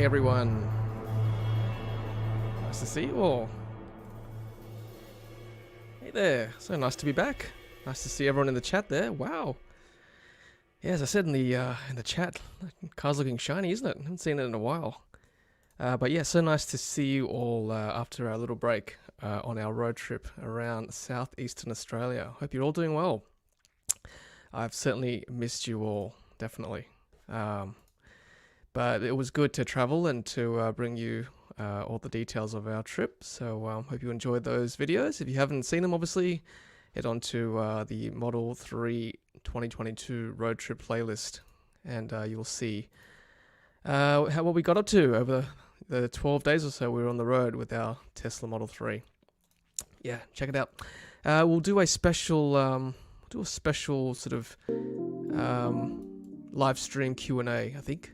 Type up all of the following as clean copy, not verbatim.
morning, everyone. Nice to see you all. Hey there, so nice to be back. Nice to see everyone in the chat there. Wow. Yeah, as I said in the chat, car's looking shiny, isn't it? I haven't seen it in a while. But yeah, so nice to see you all after our little break on our road trip around southeastern Australia. Hope you're all doing well. I've certainly missed you all, definitely. But it was good to travel and to bring you all the details of our trip. So hope you enjoyed those videos. If you haven't seen them, obviously, head on to the Model 3 2022 road trip playlist, and you'll see what we got up to over the 12 days or so we were on the road with our Tesla Model 3. Yeah, check it out. We'll do a special sort of live stream Q&A, I think.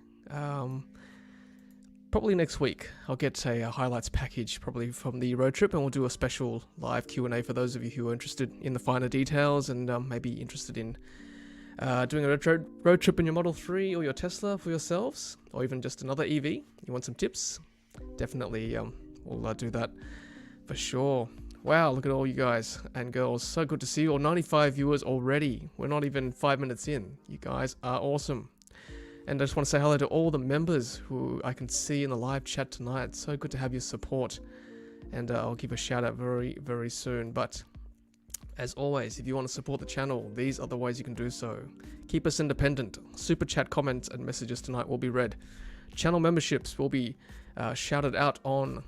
Probably next week. I'll get a highlights package probably from the road trip, and we'll do a special live Q&A for those of you who are interested in the finer details and maybe interested in doing a road trip in your Model 3 or your Tesla for yourselves, or even just another EV. You want some tips? Definitely we'll do that for sure. Wow, look at all you guys and girls. So good to see you all. 95 viewers already. We're not even 5 minutes in. You guys are awesome. And I just want to say hello to all the members who I can see in the live chat tonight. So good to have your support. And I'll give a shout out very, very soon. But as always, if you want to support the channel, these are the ways you can do so. Keep us independent. Super chat comments and messages tonight will be read. Channel memberships will be shouted out on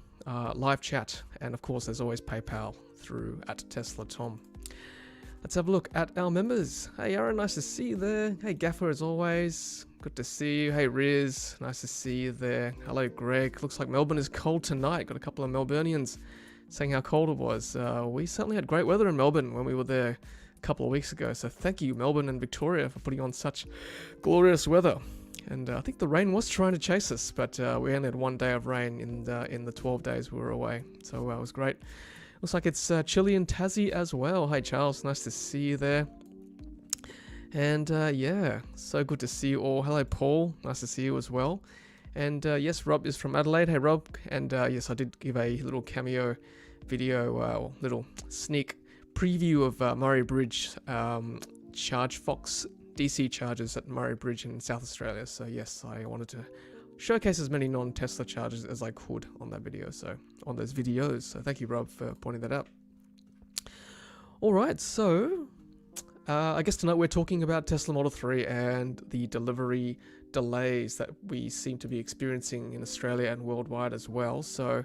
live chat. And of course, there's always PayPal through @TeslaTom. Let's have a look at our members. Hey Aaron, nice to see you there. Hey Gaffer, as always. Good to see you. Hey Riz, nice to see you there. Hello Greg. Looks like Melbourne is cold tonight. Got a couple of Melburnians saying how cold it was. We certainly had great weather in Melbourne when we were there a couple of weeks ago. So thank you Melbourne and Victoria for putting on such glorious weather. And I think the rain was trying to chase us, but we only had one day of rain in the 12 days we were away. So it was great. Looks like it's chilly in Tassie as well. Hi Charles, nice to see you there. And yeah, so good to see you all. Hello Paul, nice to see you as well. And yes, Rob is from Adelaide. Hey Rob. And yes, I did give a little cameo video, little sneak preview of Murray Bridge Charge Fox DC chargers at Murray Bridge in South Australia. So yes, I wanted to showcase as many non-Tesla chargers as I could on that video. So on those videos. So thank you Rob for pointing that out. All right, so I guess tonight we're talking about Tesla Model 3 and the delivery delays that we seem to be experiencing in Australia and worldwide as well. So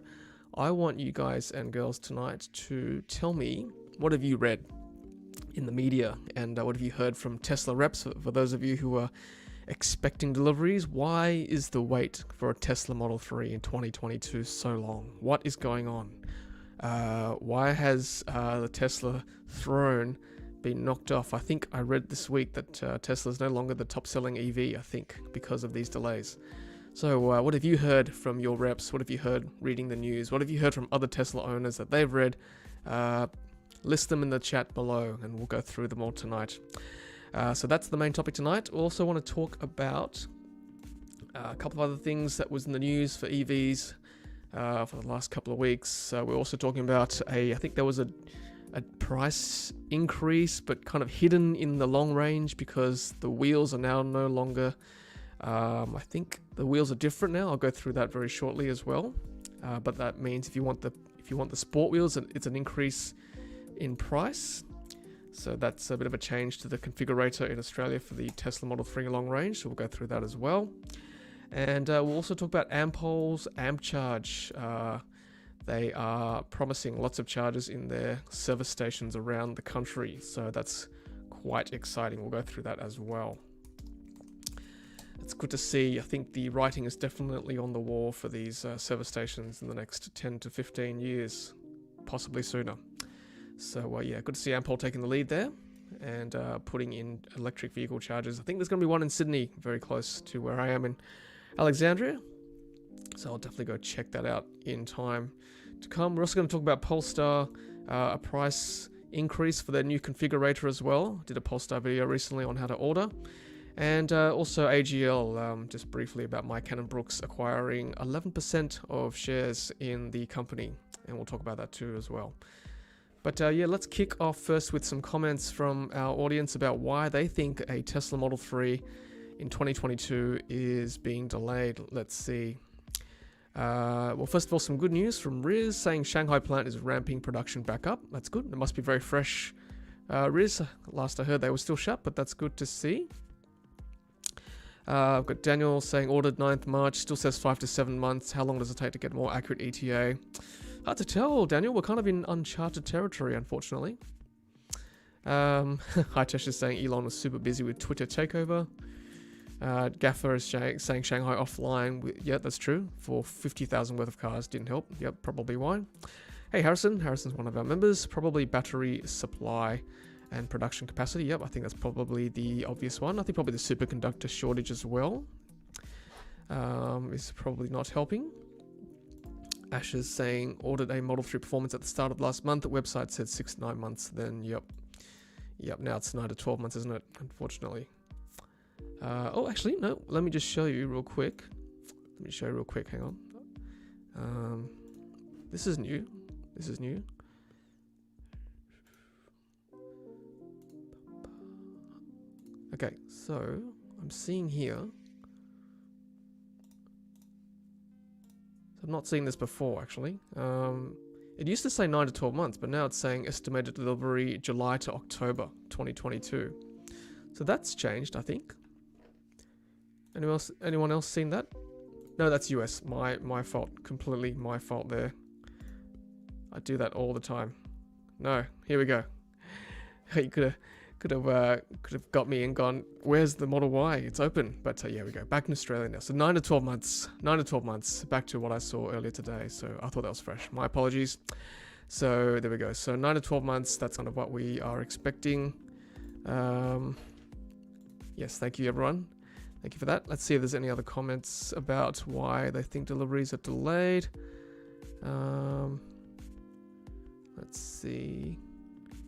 I want you guys and girls tonight to tell me, what have you read in the media and what have you heard from Tesla reps for those of you who are expecting deliveries? Why is the wait for a Tesla Model 3 in 2022 so long? What is going on? Why has the Tesla throne been knocked off? I think I read this week that Tesla is no longer the top selling EV, I think, because of these delays. So what have you heard from your reps? What have you heard reading the news? What have you heard from other Tesla owners that they've read? List them in the chat below and we'll go through them all tonight. So that's the main topic tonight. We also want to talk about a couple of other things that was in the news for EVs for the last couple of weeks. We're also talking about I think there was a price increase, but kind of hidden in the long range because the wheels are now no longer, I think the wheels are different now. I'll go through that very shortly as well. But that means if you want the sport wheels, it's an increase in price. So that's a bit of a change to the configurator in Australia for the Tesla Model 3 long range. So we'll go through that as well. And we'll also talk about Ampol's Ampcharge. They are promising lots of chargers in their service stations around the country. So that's quite exciting. We'll go through that as well. It's good to see. I think the writing is definitely on the wall for these service stations in the next 10 to 15 years, possibly sooner. So yeah, good to see Ampol taking the lead there and putting in electric vehicle chargers. I think there's going to be one in Sydney, very close to where I am in Alexandria. So I'll definitely go check that out in time to come. We're also going to talk about Polestar, a price increase for their new configurator as well. Did a Polestar video recently on how to order. And also AGL, just briefly about Mike Cannon-Brookes acquiring 11% of shares in the company, and we'll talk about that too as well. But yeah, let's kick off first with some comments from our audience about why they think a Tesla Model 3 in 2022 is being delayed. Let's see. Well, first of all, some good news from Riz saying Shanghai plant is ramping production back up. That's good. It must be very fresh. Riz, last I heard they were still shut, but that's good to see. I've got Daniel saying ordered 9th March, still says 5 to 7 months. How long does it take to get more accurate ETA? Hard to tell, Daniel. We're kind of in uncharted territory, unfortunately. Hitesh is saying Elon was super busy with Twitter takeover. Gaffer is saying Shanghai offline. Yeah, that's true. For 50,000 worth of cars, didn't help. Yep, probably why. Hey, Harrison. Harrison's one of our members. Probably battery supply and production capacity. Yep, I think that's probably the obvious one. I think probably the superconductor shortage as well is probably not helping. Ash is saying ordered a Model 3 Performance at the start of last month. The website said 6 to 9 months. Then yep, now it's 9 to 12 months, isn't it? Unfortunately. Oh, actually, no. Let me just show you real quick. Hang on. This is new. Okay, so I'm seeing here. I've not seen this before, actually. It used to say 9 to 12 months, but now it's saying estimated delivery July to October 2022. So that's changed, I think. Anyone else seen that? No, that's US. My fault. Completely my fault there. I do that all the time. No, here we go. You could have got me and gone, where's the Model Y? It's open. But yeah, we go. Back in Australia now. So 9 to 12 months. 9 to 12 months. Back to what I saw earlier today. So I thought that was fresh. My apologies. So there we go. So 9 to 12 months. That's kind of what we are expecting. Yes, thank you, everyone. Thank you for that. Let's see if there's any other comments about why they think deliveries are delayed. Let's see.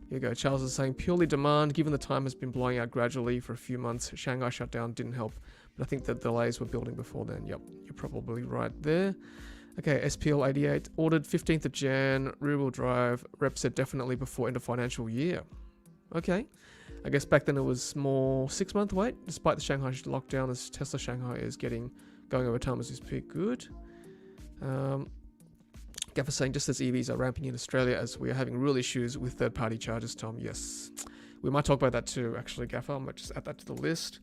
Here we go. Charles is saying purely demand, given the time has been blowing out gradually for a few months. Shanghai shutdown didn't help, but I think the delays were building before then. Yep, you're probably right there. Okay, SPL 88 ordered 15th of Jan, rear-wheel drive. Rep said definitely before end of financial year. Okay. I guess back then it was more 6-month wait, despite the Shanghai lockdown, as Tesla Shanghai is going over time as we speak. Good. Gaffer saying just as EVs are ramping in Australia, as we are having real issues with third-party chargers, Tom. Yes. We might talk about that too, actually, Gaffer. I might just add that to the list.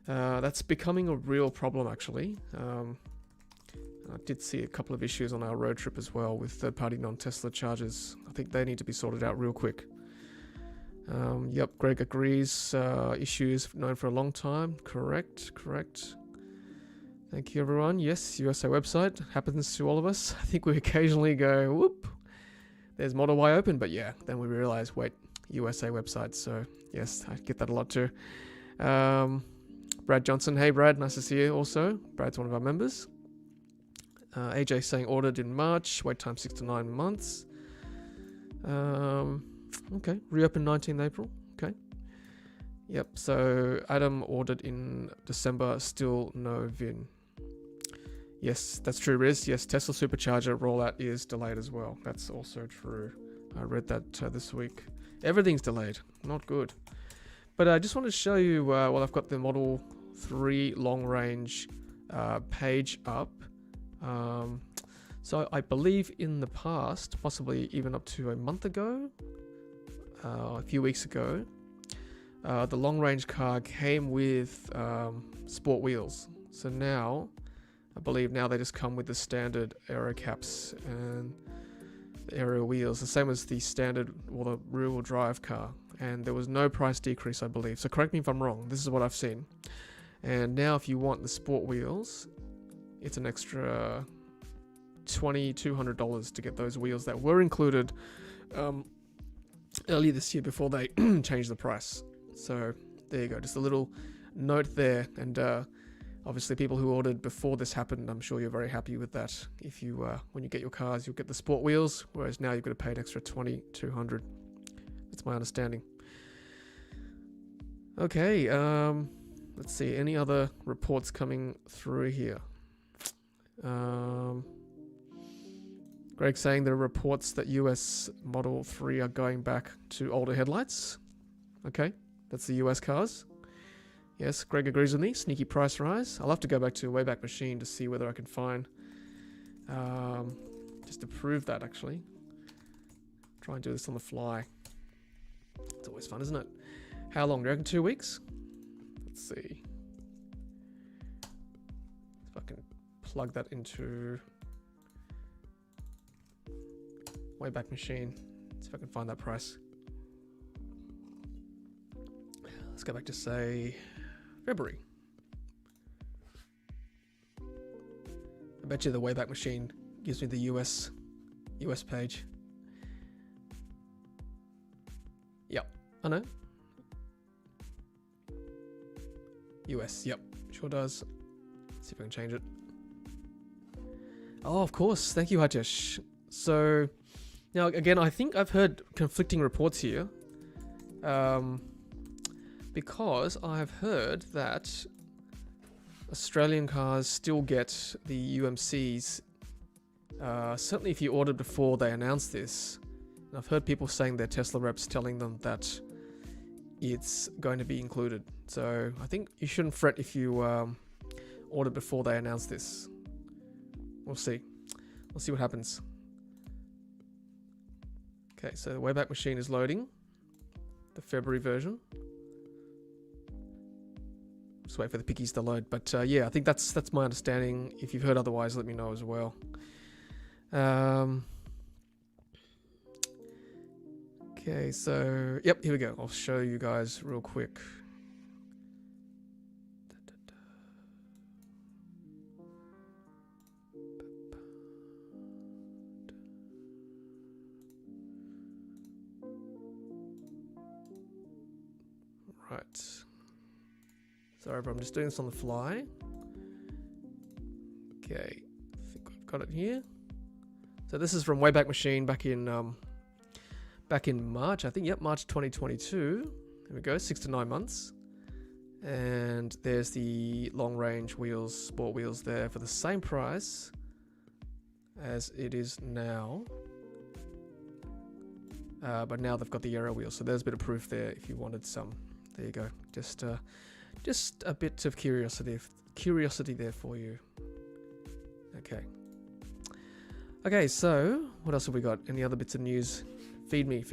That's becoming a real problem, actually. I did see a couple of issues on our road trip as well with third-party non-Tesla chargers. I think they need to be sorted out real quick. Yep, Greg agrees. Issues known for a long time. Correct. Thank you, everyone. Yes, USA website. Happens to all of us. I think we occasionally go, whoop, there's Model Y open. But yeah, then we realize, wait, USA website. So yes, I get that a lot too. Brad Johnson. Hey, Brad. Nice to see you also. Brad's one of our members. AJ saying ordered in March. Wait time 6 to 9 months. Okay, reopened 19th April. Okay. Yep, so Adam ordered in December, still no VIN. Yes, that's true, Riz. Yes, Tesla Supercharger rollout is delayed as well. That's also true. I read that this week. Everything's delayed. Not good. But I just wanted to show you, well, I've got the Model 3 long range page up. So I believe in the past, possibly even up to a month ago, a few weeks ago, the long range car came with sport wheels. So now, I believe now they just come with the standard aero caps and the aero wheels, the same as the standard or the rear wheel drive car. And there was no price decrease, I believe. So correct me if I'm wrong. This is what I've seen. And now if you want the sport wheels, it's an extra $2,200 to get those wheels that were included earlier this year before they changed the price. So there you go, just a little note there. And obviously people who ordered before this happened, I'm sure you're very happy with that. If you when you get your cars, you'll get the sport wheels, whereas now you've got to pay an extra $2,200. That's my understanding. Okay, Let's see, any other reports coming through here? Greg saying there are reports that US Model 3 are going back to older headlights. Okay, that's the US cars. Yes, Greg agrees with me. Sneaky price rise. I'll have to go back to Wayback Machine to see whether I can find just to prove that, actually. Try and do this on the fly. It's always fun, isn't it? How long? Do you reckon 2 weeks? Let's see. If I can plug that into Wayback Machine. See if I can find that price. Let's go back to, say, February. I bet you the Wayback Machine gives me the US page. Yep, I know. US, yep, sure does. Let's see if I can change it. Oh, of course. Thank you, Hajesh. So, now again, I think I've heard conflicting reports here. Because I've heard that Australian cars still get the UMCs. Certainly if you ordered before they announced this. And I've heard people saying their Tesla reps telling them that it's going to be included. So I think you shouldn't fret if you ordered before they announced this. We'll see. We'll see what happens. Okay, so the Wayback Machine is loading. The February version. Just wait for the pickies to load. But yeah, I think that's my understanding. If you've heard otherwise, let me know as well. Okay, so yep, here we go. I'll show you guys real quick. Right. Sorry, but I'm just doing this on the fly. Okay, I think I've got it here. So this is from Wayback Machine back in March, I think. Yep, March 2022. There we go, 6 to 9 months. And there's the long range wheels, sport wheels there for the same price as it is now. But now they've got the aero wheels, so there's a bit of proof there if you wanted some. There you go. Just a bit of curiosity there for you. Okay. Okay, so what else have we got? Any other bits of news? Feed me.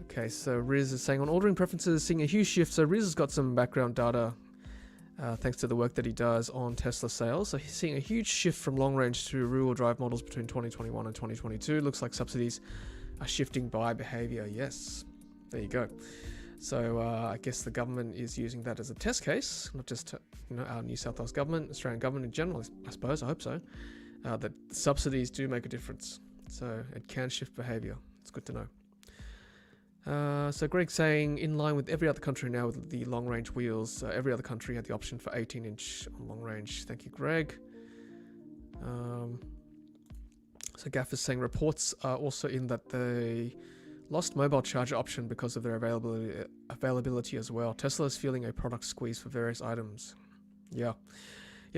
Okay, so Riz is saying on ordering preferences, seeing a huge shift. So Riz has got some background data thanks to the work that he does on Tesla sales. So he's seeing a huge shift from long range to rear-wheel drive models between 2021 and 2022. Looks like subsidies are shifting buyer behavior. Yes, there you go. So I guess the government is using that as a test case, not just our New South Wales government, Australian government in general, I suppose, I hope so, that subsidies do make a difference. So it can shift behavior. It's good to know. So Greg's saying, in line with every other country now with the long-range wheels, every other country had the option for 18-inch on long-range. Thank you, Greg. So Gaff is saying reports are also in that they lost mobile charger option because of their availability as well. Tesla is feeling a product squeeze for various items. Yeah,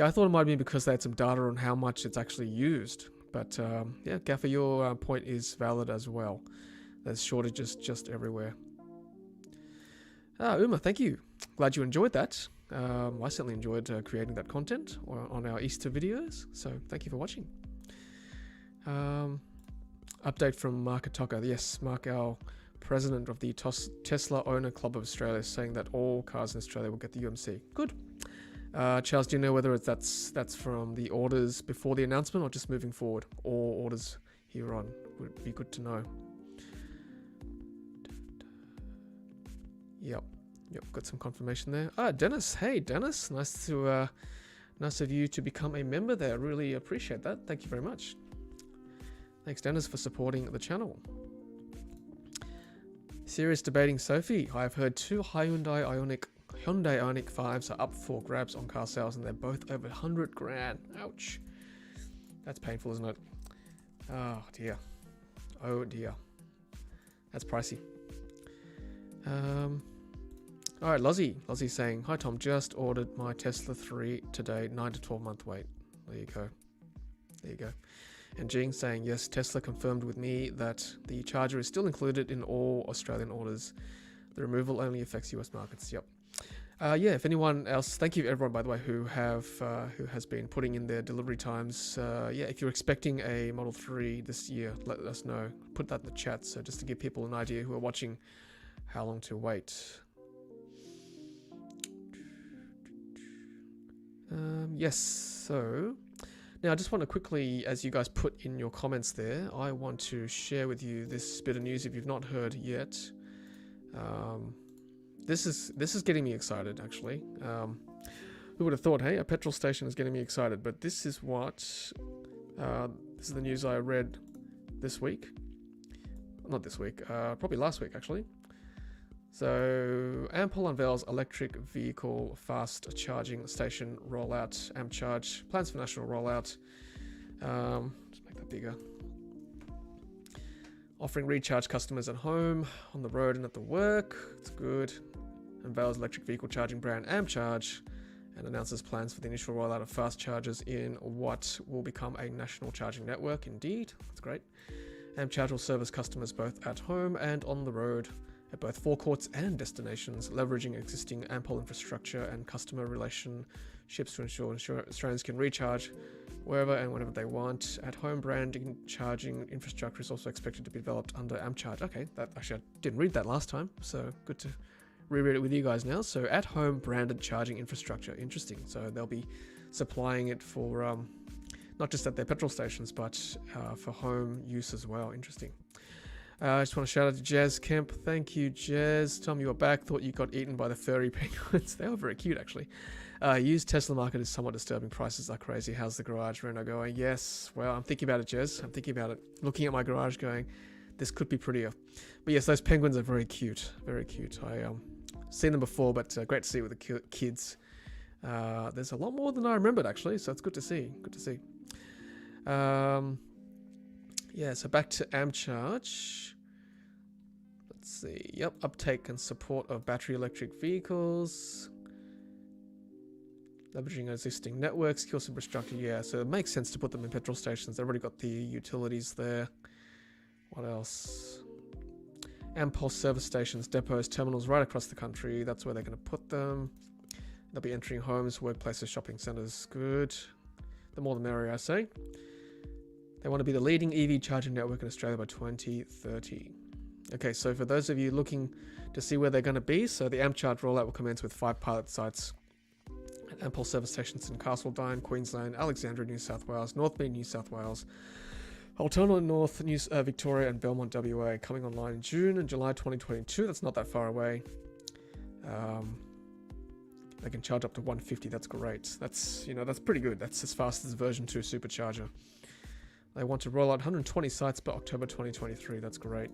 I thought it might be because they had some data on how much it's actually used. But yeah, Gaffer, your point is valid as well. There's shortages just everywhere. Uma, thank you. Glad you enjoyed that. I certainly enjoyed creating that content on our Easter videos. So thank you for watching. Update from Mark Atoka. Yes, Mark, our president of the Tesla Owner Club of Australia, is saying that all cars in Australia will get the UMC. Good. Charles, do you know whether that's from the orders before the announcement or just moving forward? Or orders here on? Would be good to know. Yep, got some confirmation there. Dennis. Hey, Dennis. Nice of you to become a member there. Really appreciate that. Thank you very much. Thanks, Dennis, for supporting the channel. Serious debating Sophie. I've heard 2 Hyundai Ioniq 5s are up for grabs on car sales, and they're both over 100 grand. Ouch. That's painful, isn't it? Oh dear. That's pricey. All right, Lozzie saying, hi Tom, just ordered my Tesla 3 today, 9 to 12 month wait. There you go. And Jing saying, yes, Tesla confirmed with me that the charger is still included in all Australian orders. The removal only affects US markets. Yep. Yeah, if anyone else, thank you everyone, by the way, who has been putting in their delivery times. Yeah, if you're expecting a Model 3 this year, let us know. Put that in the chat, so just to give people an idea who are watching how long to wait. Yes, so now I just want to quickly, as you guys put in your comments there, I want to share with you this bit of news if you've not heard yet. This is getting me excited, actually. Who would have thought, hey, a petrol station is getting me excited? But this is what, this is the news I read this week. Not this week, probably last week, actually. So, Ampol unveils electric vehicle fast charging station rollout. Ampcharge plans for national rollout. Just make that bigger. Offering recharge customers at home, on the road, and at the work. It's good. Unveils electric vehicle charging brand Ampcharge and announces plans for the initial rollout of fast chargers in what will become a national charging network. Indeed, that's great. Ampcharge will service customers both at home and on the road, at both forecourts and destinations, leveraging existing Ampol infrastructure and customer relationships to ensure Australians can recharge wherever and whenever they want. At home branding charging infrastructure is also expected to be developed under Ampcharge. Okay, that actually I didn't read that last time, so good to reread it with you guys now. So at home branded charging infrastructure, interesting. So they'll be supplying it for not just at their petrol stations, but for home use as well. Interesting. I just want to shout out to Jazz Kemp. Thank you, Jazz. Tom, you are back. Thought you got eaten by the furry penguins. They were very cute, actually. Used Tesla market is somewhat disturbing. Prices are crazy. How's the garage Renault going? Yes. Well, I'm thinking about it, Jazz. I'm thinking about it. Looking at my garage going, this could be prettier. But yes, those penguins are very cute. Very cute. I seen them before, but great to see it with the kids. There's a lot more than I remembered, actually. So it's good to see. Good to see. Yeah, so back to Ampcharge. Let's see. Yep, uptake and support of battery electric vehicles. Leveraging existing networks, skills infrastructure. Yeah, so it makes sense to put them in petrol stations. They've already got the utilities there. What else? Ampol service stations, depots, terminals right across the country. That's where they're going to put them. They'll be entering homes, workplaces, shopping centres. Good. The more the merrier, I say. They want to be the leading EV charging network in Australia by 2030. Okay, so for those of you looking to see where they're going to be, so the Ampcharge rollout will commence with 5 pilot sites at Ampol service stations in Castledine, Queensland, Alexandria, New South Wales, Northmead, New South Wales, Altona North, Victoria, and Belmont, WA, coming online in June and July 2022. That's not that far away. They can charge up to 150. That's great. That's pretty good. That's as fast as version 2 supercharger. They want to roll out 120 sites by October 2023. That's great.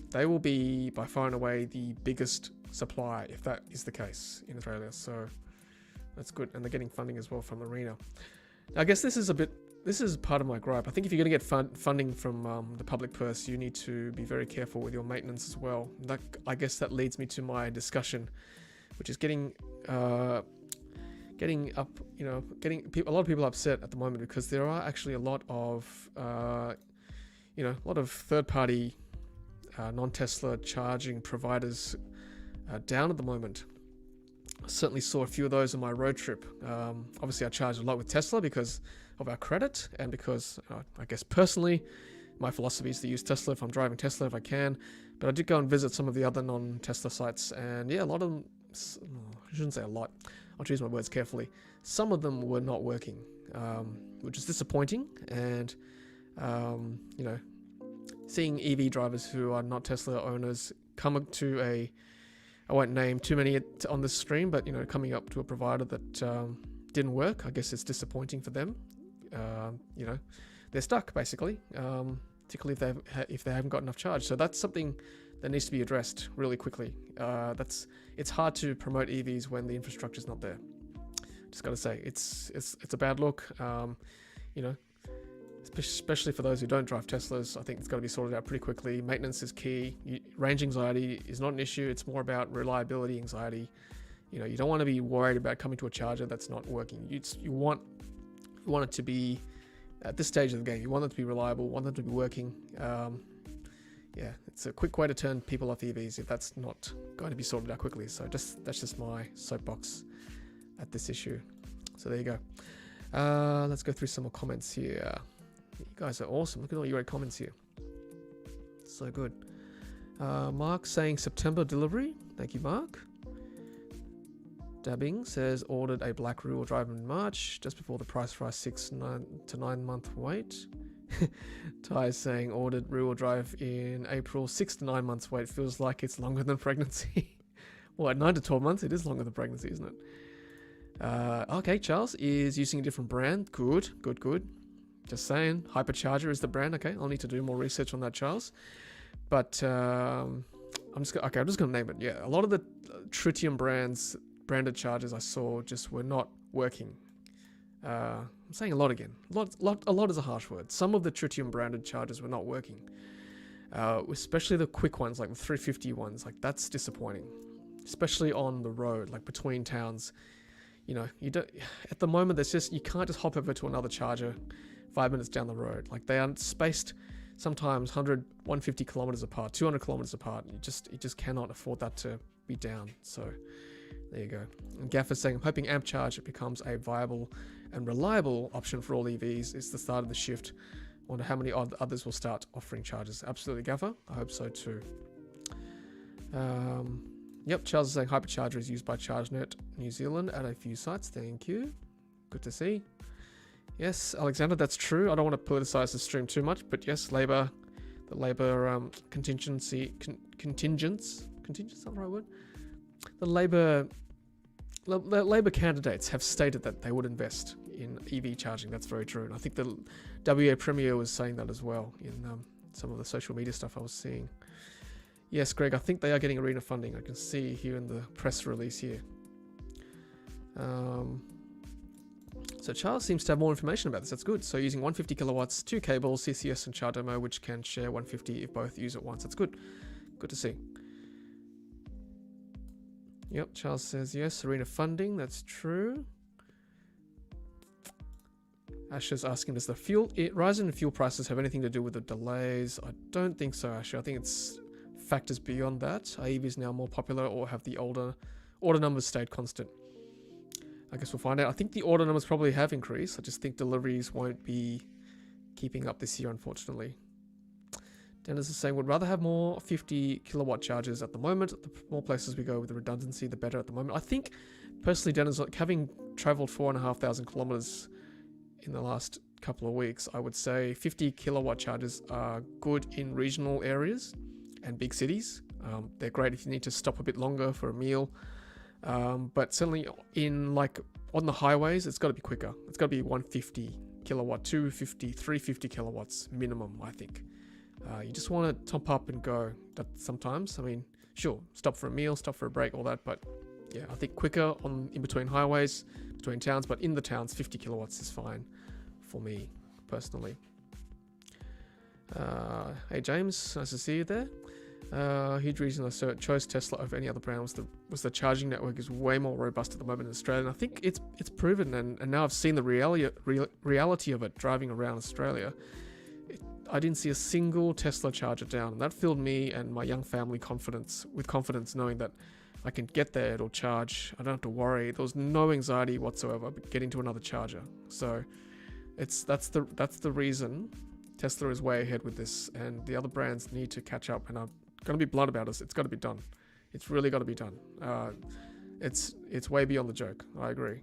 They will be by far and away the biggest supplier, if that is the case, in Australia. So that's good. And they're getting funding as well from Arena. I guess this is part of my gripe. I think if you're going to get funding from the public purse, you need to be very careful with your maintenance as well. I guess that leads me to my discussion, which is getting a lot of people upset at the moment because there are actually a lot of third-party non-Tesla charging providers down at the moment. I certainly saw a few of those on my road trip. Obviously, I charge a lot with Tesla because of our credit and because I guess personally, my philosophy is to use Tesla if I'm driving Tesla if I can. But I did go and visit some of the other non-Tesla sites, and yeah, a lot of them. I shouldn't say a lot. I'll choose my words carefully. Some of them were not working, which is disappointing. And, seeing EV drivers who are not Tesla owners come to I won't name too many on this stream, but, coming up to a provider that didn't work, I guess it's disappointing for them. They're stuck, basically, particularly if they haven't got enough charge. So that's something that needs to be addressed really quickly. It's hard to promote EVs when the infrastructure's not there. Just got to say, it's a bad look. especially for those who don't drive Teslas. I think it's got to be sorted out pretty quickly. Maintenance is key. Range anxiety is not an issue. It's more about reliability anxiety. You know, you don't want to be worried about coming to a charger that's not working. You want it to be, at this stage of the game, you want it to be reliable, want them to be working. Yeah, it's a quick way to turn people off EVs if that's not going to be sorted out quickly. So that's just my soapbox at this issue. So there you go. Let's go through some more comments here. You guys are awesome. Look at all your great comments here. So good. Mark saying September delivery. Thank you, Mark. Dabbing says ordered a black rear-wheel drive in March, just before the price rise 6 to 9 month wait. Ty is saying ordered rear-wheel drive in April, 6 to 9 months wait. Feels like it's longer than pregnancy. Well, at 9 to 12 months, it is longer than pregnancy, isn't it? Okay, Charles is using a different brand. Good. Just saying, Hypercharger is the brand. Okay, I'll need to do more research on that, Charles. But I'm just going to name it. Yeah, a lot of the tritium branded chargers I saw just were not working. I'm saying a lot again. A lot is a harsh word. Some of the tritium branded chargers were not working, especially the quick ones, like the 350 ones. Like, that's disappointing, especially on the road, like between towns. You know, you don't. At the moment, you can't just hop over to another charger 5 minutes down the road. Like, they are spaced sometimes 100, 150 kilometers apart, 200 kilometers apart. You just cannot afford that to be down. So there you go. And Gaffer's saying, I'm hoping Ampcharge becomes a viable and reliable option for all EVs. It's the start of the shift. Wonder how many others will start offering chargers. Absolutely, Gaffer. I hope so too. Yep, Charles is saying Hypercharger is used by ChargeNet New Zealand at a few sites. Thank you. Good to see. Yes, Alexander, that's true. I don't want to politicize the stream too much, but yes, the Labour contingents, is that the right word? The Labour candidates have stated that they would invest in EV charging. That's very true. And I think the WA Premier was saying that as well in some of the social media stuff I was seeing. Yes, Greg, I think they are getting arena funding. I can see here in the press release here. So Charles seems to have more information about this. That's good. So using 150 kilowatts, 2 cables, CCS and ChargeDemo, which can share 150 if both use at once. That's good. Good to see. Yep, Charles says yes, arena funding. That's true. Asher's asking, does the rise in fuel prices have anything to do with the delays? I don't think so, Asher. I think it's factors beyond that. Are EVs now more popular, or have the order numbers stayed constant? I guess we'll find out. I think the order numbers probably have increased. I just think deliveries won't be keeping up this year, unfortunately. Dennis is saying, would rather have more 50 kilowatt chargers at the moment. The more places we go with the redundancy, the better at the moment. I think, personally, Dennis, like, having traveled 4,500 kilometers in the last couple of weeks, I would say 50 kilowatt chargers are good in regional areas and big cities. They're great if you need to stop a bit longer for a meal. But certainly on the highways, it's got to be quicker. It's got to be 150 kilowatt, 250, 350 kilowatts minimum, I think. You just want to top up and go. That sometimes, I mean, sure, stop for a meal, stop for a break, all that. But yeah, I think quicker in between highways, between towns. But in the towns, 50 kilowatts is fine for me personally. Hey James, nice to see you there. Huge reason I chose Tesla over any other brand was the charging network is way more robust at the moment in Australia, and I think it's proven. And now I've seen the reality of it driving around Australia. I didn't see a single Tesla charger down, and that filled me and my young family with confidence, knowing that I can get there, it'll charge. I don't have to worry. There was no anxiety whatsoever getting to another charger. So that's the reason Tesla is way ahead with this, and the other brands need to catch up. And I'm going to be blunt about it. It's got to be done. It's really got to be done. It's way beyond the joke. I agree.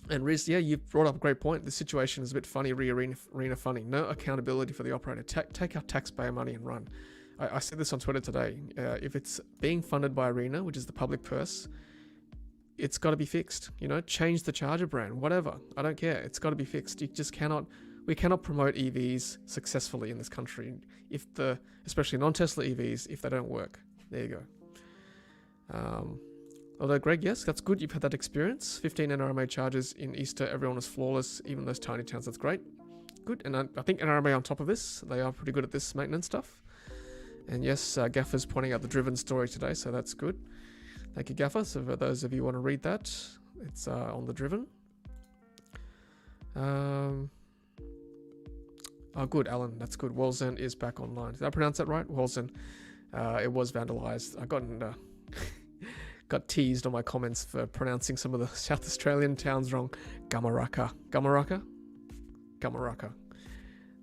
And Riz, yeah, you brought up a great point. The situation is a bit funny, arena funding. No accountability for the operator. Take our taxpayer money and run. I said this on Twitter today. If it's being funded by Arena, which is the public purse, it's got to be fixed. You know, change the charger brand, whatever. I don't care. It's got to be fixed. We cannot promote EVs successfully in this country, especially non-Tesla EVs, if they don't work. There you go. Although, Greg, yes, that's good. You've had that experience. 15 NRMA charges in Easter. Everyone is flawless, even those tiny towns. That's great. Good. And I think NRMA on top of this, they are pretty good at this maintenance stuff. And yes, Gaffer's pointing out the driven story today, so that's good. Thank you, Gaffer. So for those of you who want to read that, it's on the driven. Oh, good, Alan. That's good. Wallzen is back online. Did I pronounce that right? Wallzen. It was vandalized. I got teased on my comments for pronouncing some of the South Australian towns wrong. Gamaraka.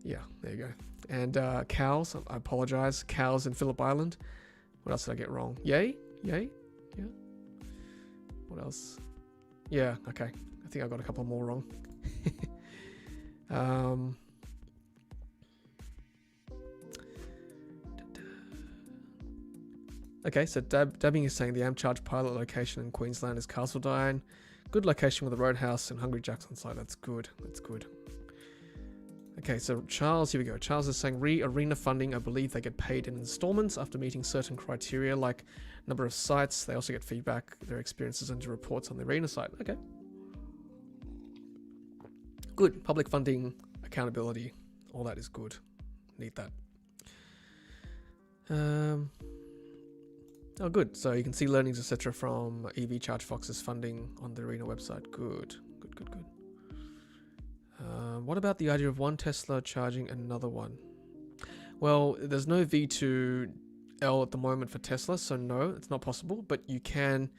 Yeah, there you go. And cows, I apologize. Cows in Phillip Island. What else did I get wrong? Yay? Yeah. What else? Yeah, okay. I think I got a couple more wrong. Okay, so Dabbing is saying the Ampcharge pilot location in Queensland is Castledine. Good location with a roadhouse and Hungry Jack's on site. That's good. Okay, so Charles, here we go. Charles is saying arena funding, I believe they get paid in installments after meeting certain criteria like number of sites. They also get feedback, their experiences into reports on the arena site. Okay. Good. Public funding, accountability, all that is good. Need that. Oh, good. So you can see learnings, etc. from EV Charge Fox's funding on the arena website. Good. What about the idea of one Tesla charging another one? Well, there's no V2L at the moment for Tesla, so no, it's not possible. But you can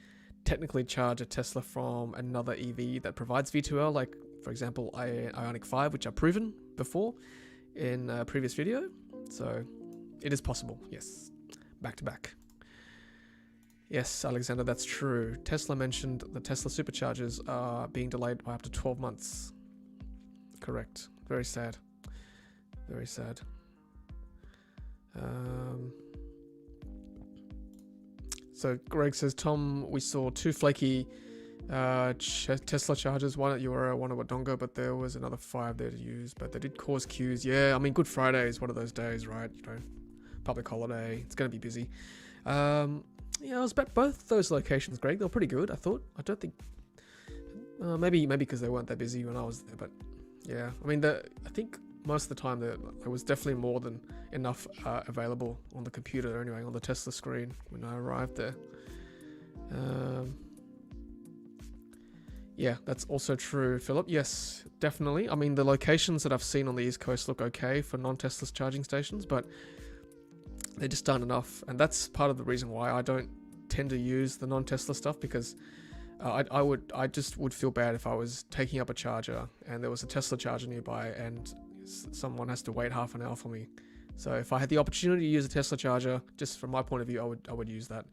technically charge a Tesla from another EV that provides V2L, like, for example, Ioniq 5, which I've proven before in a previous video. So it is possible, yes. Back to back. Yes, Alexander, that's true. Tesla mentioned the Tesla superchargers are being delayed by up to 12 months. Correct. Very sad. Very sad. So Greg says, Tom, we saw two flaky Tesla chargers, one at Eura, one at Wodonga, but there was another 5 there to use, but they did cause queues. Yeah, I mean, Good Friday is one of those days, right? You know, public holiday. It's going to be busy. Yeah, I was at both those locations, Greg. They were pretty good, I thought. I don't think... maybe because they weren't that busy when I was there, but yeah. I mean, I think most of the time there was definitely more than enough available on the computer anyway, on the Tesla screen when I arrived there. Yeah, that's also true, Philip. Yes, definitely. I mean, the locations that I've seen on the East Coast look okay for non-Tesla charging stations, but they just aren't enough, and that's part of the reason why I don't tend to use the non-Tesla stuff, because I just would feel bad if I was taking up a charger and there was a Tesla charger nearby and someone has to wait half an hour for me. So if I had the opportunity to use a Tesla charger, just from my point of view, I would use that.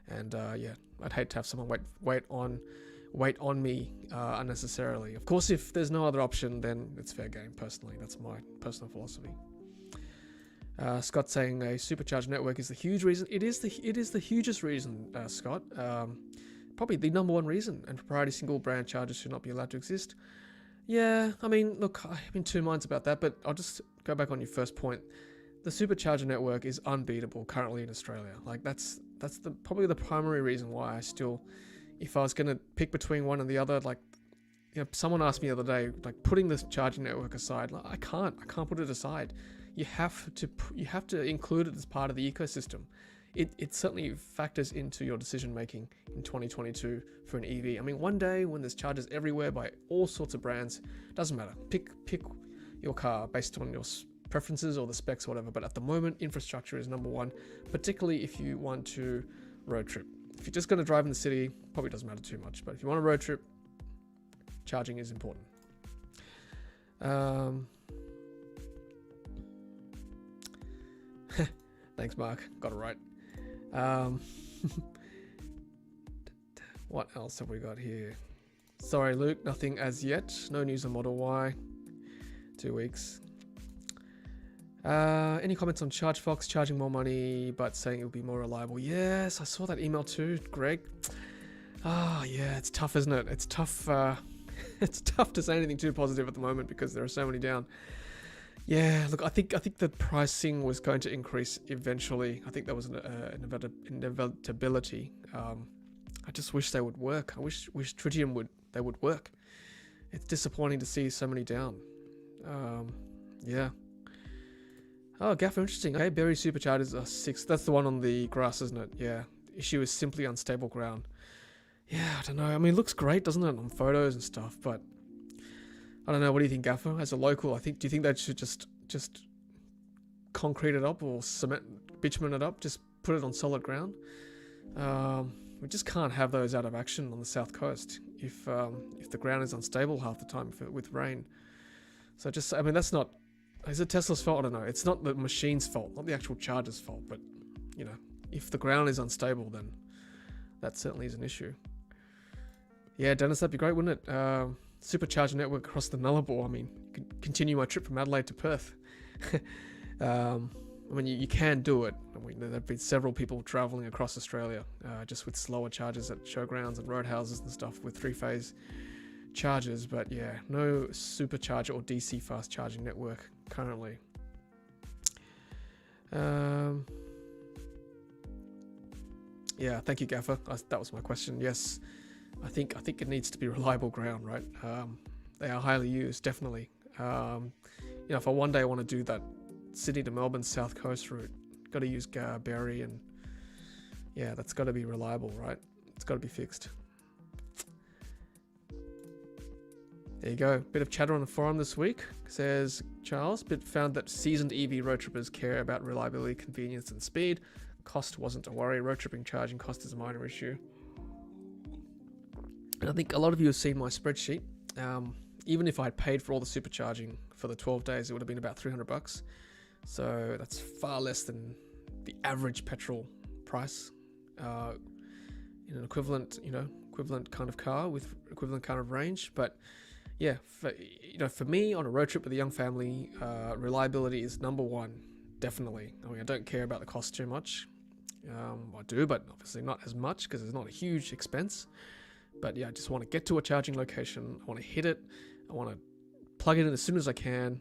And yeah, I'd hate to have someone wait on me unnecessarily. Of course, if there's no other option, then it's fair game. Personally, that's my personal philosophy. Scott saying a supercharge network is the huge reason. It is the hugest reason, Scott. Probably the number one reason, and proprietary single brand chargers should not be allowed to exist. Yeah, I mean, look, I'm in two minds about that, but I'll just go back on your first point. The supercharger network is unbeatable currently in Australia. Like that's probably the primary reason why I still, if I was going to pick between one and the other, like, you know, someone asked me the other day, like, putting this charging network aside, like, I can't put it aside. You have to include it as part of the ecosystem. It certainly factors into your decision making in 2022 for an EV. I mean, one day when there's chargers everywhere by all sorts of brands, doesn't matter. Pick your car based on your preferences or the specs or whatever. But at the moment, infrastructure is number one, particularly if you want to road trip. If you're just going to drive in the city, probably doesn't matter too much. But if you want to road trip, charging is important. Thanks, Mark. Got it right. What else have we got here? Sorry, Luke, nothing as yet. No news on Model Y. 2 weeks. Any comments on ChargeFox charging more money but saying it will be more reliable? Yes, I saw that email too, Greg. Yeah, it's tough, isn't it? It's tough. It's tough to say anything too positive at the moment because there are so many down. Yeah, look, I think the pricing was going to increase eventually. I think there was an inevitability. I just wish they would work. I wish Tritium they would work. It's disappointing to see so many down. Yeah. Oh, Gaffer, interesting. Okay, Berry superchargers are 6. That's the one on the grass, isn't it? Yeah. Issue is simply unstable ground. Yeah, I don't know. I mean, it looks great, doesn't it, on photos and stuff, but I don't know. What do you think, Gaffer? As a local, do you think they should just concrete it up or bitumen it up? Just put it on solid ground? We just can't have those out of action on the south coast if the ground is unstable half the time with rain. So I mean, that's not. Is it Tesla's fault? I don't know. It's not the machine's fault, not the actual charger's fault. But you know, if the ground is unstable, then that certainly is an issue. Yeah, Dennis, that'd be great, wouldn't it? Supercharger network across the Nullarbor. I mean, continue my trip from Adelaide to Perth. I mean, you can do it. I mean, there have been several people travelling across Australia just with slower chargers at showgrounds and roadhouses and stuff with 3-phase chargers. But yeah, no supercharger or DC fast charging network currently. Yeah, thank you, Gaffer. That was my question. Yes, I think it needs to be reliable ground, right? They are highly used, definitely. You know, if I one day want to do that Sydney to Melbourne South Coast route, got to use Berry, and yeah, that's got to be reliable, right? It's got to be fixed. There you go. Bit of chatter on the forum this week. Says Charles, but found that seasoned EV road trippers care about reliability, convenience, and speed. Cost wasn't a worry. Road tripping charging cost is a minor issue. And I think a lot of you have seen my spreadsheet. Even if I had paid for all the supercharging for the 12 days, it would have been about $300. So that's far less than the average petrol price in an equivalent kind of car with equivalent kind of range. But yeah, for me on a road trip with a young family, reliability is number one, definitely. I mean, I don't care about the cost too much. I do, but obviously not as much because it's not a huge expense. But yeah, I just want to get to a charging location. I want to hit it. I want to plug it in as soon as I can,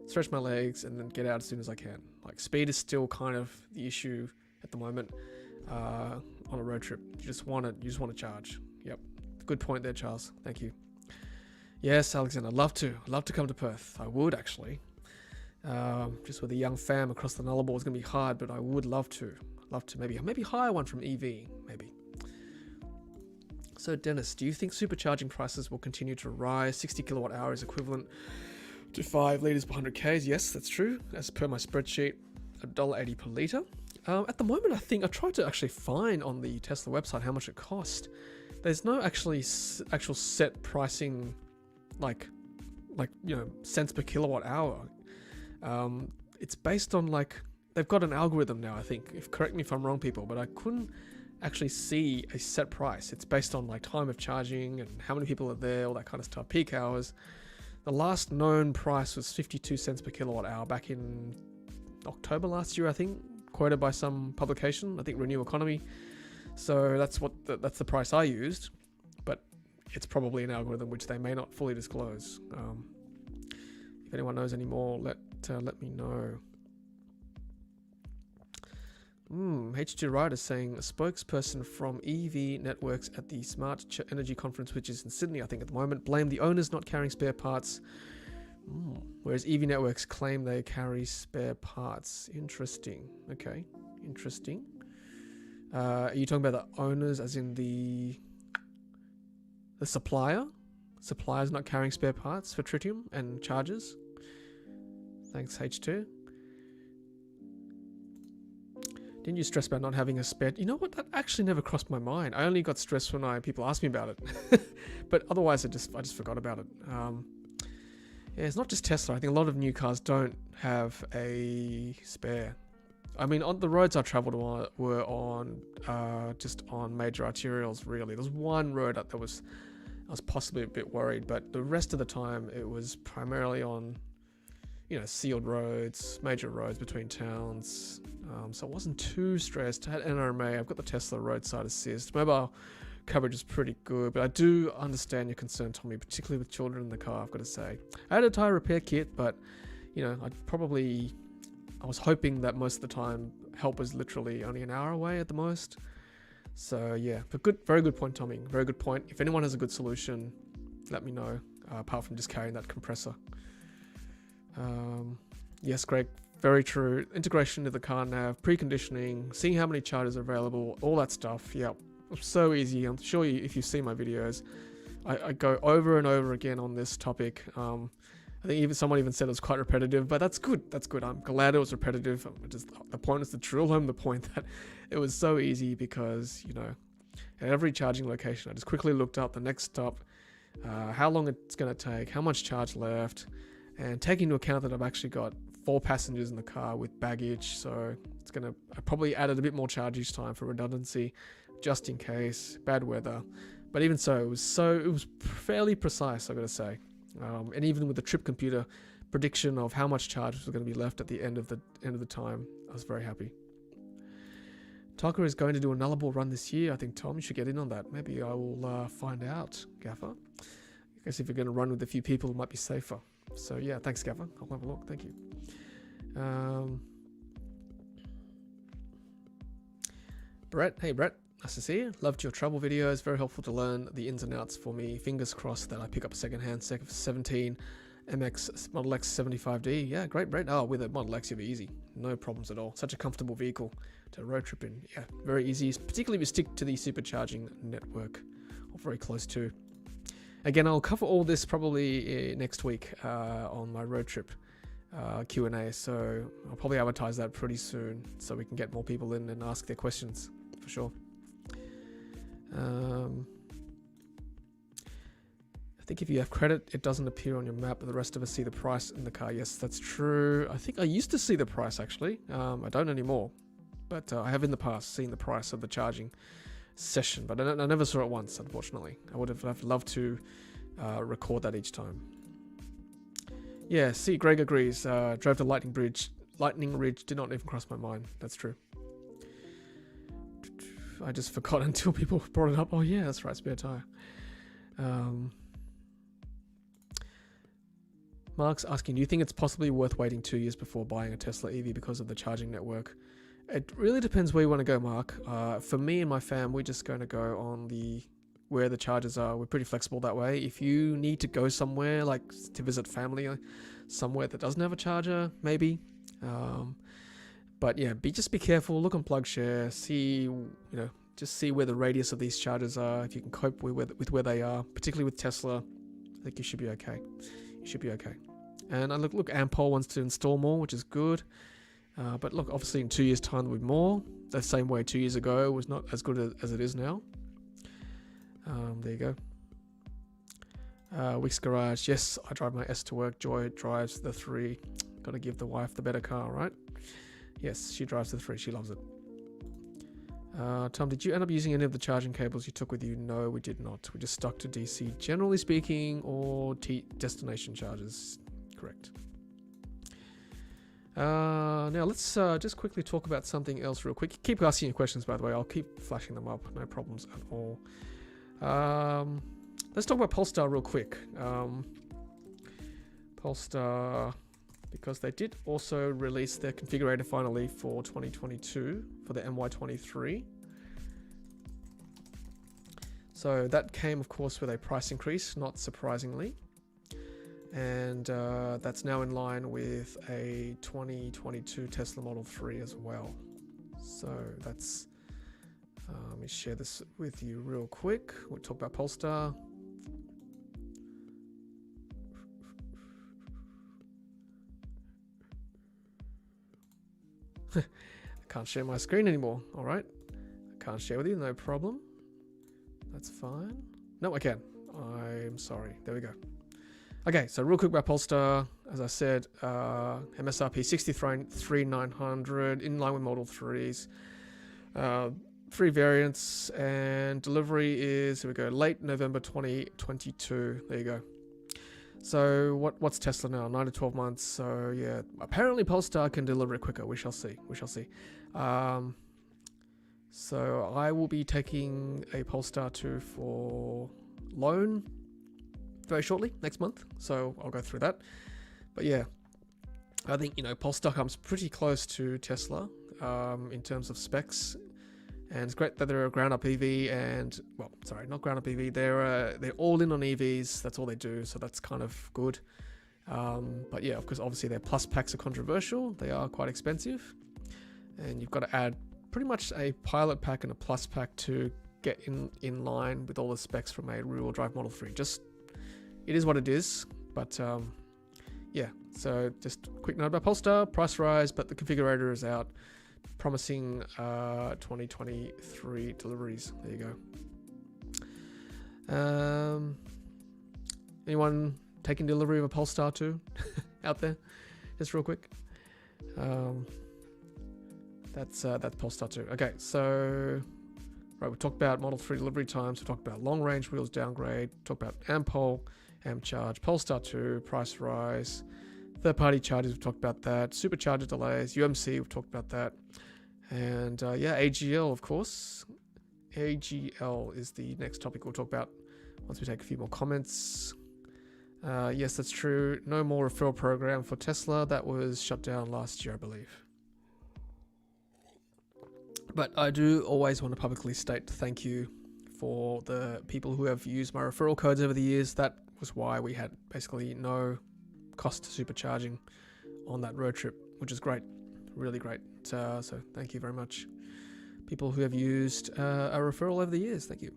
stretch my legs, and then get out as soon as I can. Like, speed is still kind of the issue at the moment on a road trip. You just want to charge. Yep, good point there, Charles. Thank you. Yes, Alexander, I'd love to come to Perth. I would actually. Just with a young fam across the Nullarbor is going to be hard, but I would love to. Maybe hire one from EV, maybe. So Dennis, do you think supercharging prices will continue to rise? 60 kilowatt hours equivalent to 5 litres per 100 Ks. Yes, that's true. As per my spreadsheet, $1.80 per litre. At the moment, I think I tried to actually find on the Tesla website how much it cost. There's no actual set pricing, like cents per kilowatt hour. It's based on they've got an algorithm now, I think. Correct me if I'm wrong, people, but I couldn't actually see a set price. It's based on time of charging and how many people are there, all that kind of stuff, peak hours. The last known price was 52 cents per kilowatt hour back in October last year, I think, quoted by some publication, I think Renew Economy. So that's the price I used, but it's probably an algorithm which they may not fully disclose. If anyone knows any more, let me know. H2 Ride is saying a spokesperson from EV Networks at the Smart Energy Conference, which is in Sydney, I think at the moment, blamed the owners not carrying spare parts, whereas EV Networks claim they carry spare parts. Interesting. Okay, interesting. Are you talking about the owners as in the supplier? Supplier's not carrying spare parts for tritium and chargers? Thanks, H2. Didn't you stress about not having a spare? You know what? That actually never crossed my mind. I only got stressed when people asked me about it. But otherwise, I just forgot about it. Yeah, it's not just Tesla. I think a lot of new cars don't have a spare. I mean, on the roads I travelled on were on just on major arterials. Really, there's one road I was possibly a bit worried, but the rest of the time it was primarily on sealed roads, major roads between towns. So I wasn't too stressed. I had NRMA. I've got the Tesla roadside assist. Mobile coverage is pretty good, but I do understand your concern, Tommy, particularly with children in the car, I've got to say. I had a tire repair kit, but I was hoping that most of the time help was literally only an hour away at the most. So yeah, but very good point, Tommy. Very good point. If anyone has a good solution, let me know. Apart from just carrying that compressor. Yes, Greg. Very true. Integration into the car nav, preconditioning, seeing how many chargers are available, all that stuff. Yep, so easy. I'm sure if you see my videos, I go over and over again on this topic. I think someone even said it was quite repetitive, but that's good. That's good. I'm glad it was repetitive. The point is to drill home the point that it was so easy because, you know, at every charging location, I just quickly looked up the next stop, how long it's going to take, how much charge left, and take into account that I've actually got 4 passengers in the car with baggage, so it's going to, I probably added a bit more charge each time for redundancy, just in case, bad weather. But even so, it was fairly precise, I've got to say. And even with the trip computer prediction of how much charge was going to be left at the end of the time, I was very happy. Tucker is going to do a nullable run this year. I think, Tom, you should get in on that. Maybe I will find out, Gaffer. I guess if you're going to run with a few people, it might be safer. So yeah, thanks, Gaffer. I'll have a look. Thank you. Brett, hey Brett. Nice to see you. Loved your travel videos. Very helpful to learn the ins and outs for me. Fingers crossed that I pick up a second-hand 17 MX Model X 75D. Yeah, great, Brett. Oh, with a Model X, you'll be easy. No problems at all. Such a comfortable vehicle to road trip in. Yeah, very easy, particularly if you stick to the supercharging network, or very close to. Again, I'll cover all this probably next week on my road trip Q&A. So I'll probably advertise that pretty soon so we can get more people in and ask their questions for sure. I think if you have credit, it doesn't appear on your map, but the rest of us see the price in the car. Yes, that's true. I think I used to see the price actually. I don't anymore, but I have in the past seen the price of the charging session, but I never saw it once, unfortunately. I would have loved to record that each time. Yeah, see, Greg agrees. Drove to Lightning Ridge did not even cross my mind. That's true. I just forgot until people brought it up. Oh yeah, that's right, spare tire. Mark's asking, do you think it's possibly worth waiting 2 years before buying a Tesla EV because of the charging network? It really depends where you want to go, Mark. For me and my fam, we're just going to go on where the chargers are. We're pretty flexible that way. If you need to go somewhere, like to visit family, somewhere that doesn't have a charger, maybe. But yeah, just be careful. Look on PlugShare. See, just see where the radius of these chargers are. If you can cope with where they are, particularly with Tesla, I think you should be okay. You should be okay. And look, Ampol wants to install more, which is good. But look, obviously in 2 years' time there'll be more. The same way 2 years ago was not as good as it is now. There you go. Weeks Garage. Yes, I drive my S to work. Joy drives the 3. Got to give the wife the better car, right? Yes, she drives the 3. She loves it. Tom, did you end up using any of the charging cables you took with you? No, we did not. We just stuck to DC, generally speaking, or destination chargers. Correct. Now let's just quickly talk about something else real quick. Keep asking your questions, by the way. I'll keep flashing them up. No problems at all. Let's talk about Polestar real quick. Polestar, because they did also release their configurator finally for 2022 for the MY23. So that came, of course, with a price increase, not surprisingly. And that's now in line with a 2022 Tesla Model 3 as well. So that's, let me share this with you real quick. We'll talk about Polestar. I can't share my screen anymore. All right. I can't share with you, no problem. That's fine. No, I can. I'm sorry. There we go. Okay, so real quick about Polestar. As I said, MSRP 63,900 in line with Model 3s. 3 variants, and delivery is, here we go, late November 2022. There you go. So what's Tesla now? 9 to 12 months. So yeah, apparently Polestar can deliver it quicker. We shall see. We shall see. So I will be taking a Polestar 2 for loan very shortly, next month. So I'll go through that. But yeah, I think, Polestar comes pretty close to Tesla in terms of specs. And it's great that they're a ground up EV and, well, sorry, not ground up EV. They're all in on EVs. That's all they do. So that's kind of good. But yeah, of course, obviously their plus packs are controversial. They are quite expensive. And you've got to add pretty much a pilot pack and a plus pack to get in line with all the specs from a rear-wheel drive Model 3. Just, it is what it is. But yeah, so just a quick note about Polestar, price rise, but the configurator is out. Promising 2023 deliveries. There you go. Anyone taking delivery of a Polestar 2 out there? Just real quick. That's Polestar 2. Okay, so right, we talked about Model 3 delivery times. We talked about long range wheels downgrade. Talked about Ampol, Ampcharge, Polestar 2, price rise. Third-party chargers, we've talked about that. Supercharger delays, UMC, we've talked about that. And yeah, AGL, of course. AGL is the next topic we'll talk about once we take a few more comments. Yes, that's true. No more referral program for Tesla. That was shut down last year, I believe. But I do always want to publicly state thank you for the people who have used my referral codes over the years. That was why we had basically no cost supercharging on that road trip, which is great, really great. So thank you very much, people who have used a referral over the years. Thank you.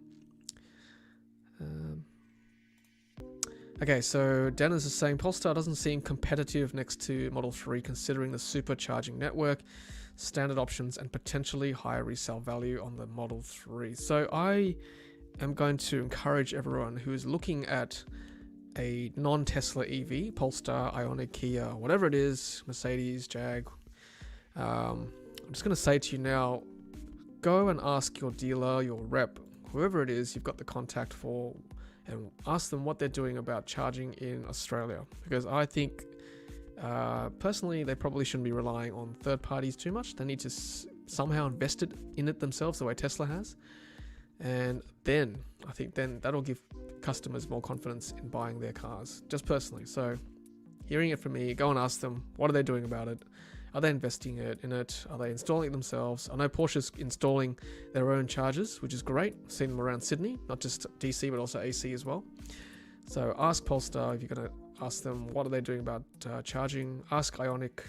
Okay, so Dennis is saying Polestar doesn't seem competitive next to Model 3 considering the supercharging network, standard options, and potentially higher resale value on the Model 3. So I am going to encourage everyone who is looking at a non-Tesla EV, Polestar, Ioniq, Kia, whatever it is, Mercedes, Jag. I'm just going to say to you now, go and ask your dealer, your rep, whoever it is you've got the contact for, and ask them what they're doing about charging in Australia. Because I think, personally, they probably shouldn't be relying on third parties too much. They need to somehow invest in it themselves the way Tesla has. And then, I think then that'll give customers more confidence in buying their cars, just personally. So, hearing it from me, go and ask them, what are they doing about it? Are they investing in it? Are they installing it themselves? I know Porsche's installing their own chargers, which is great. I've seen them around Sydney, not just DC, but also AC as well. So ask Polestar if you're going to ask them, what are they doing about charging? Ask Ioniq,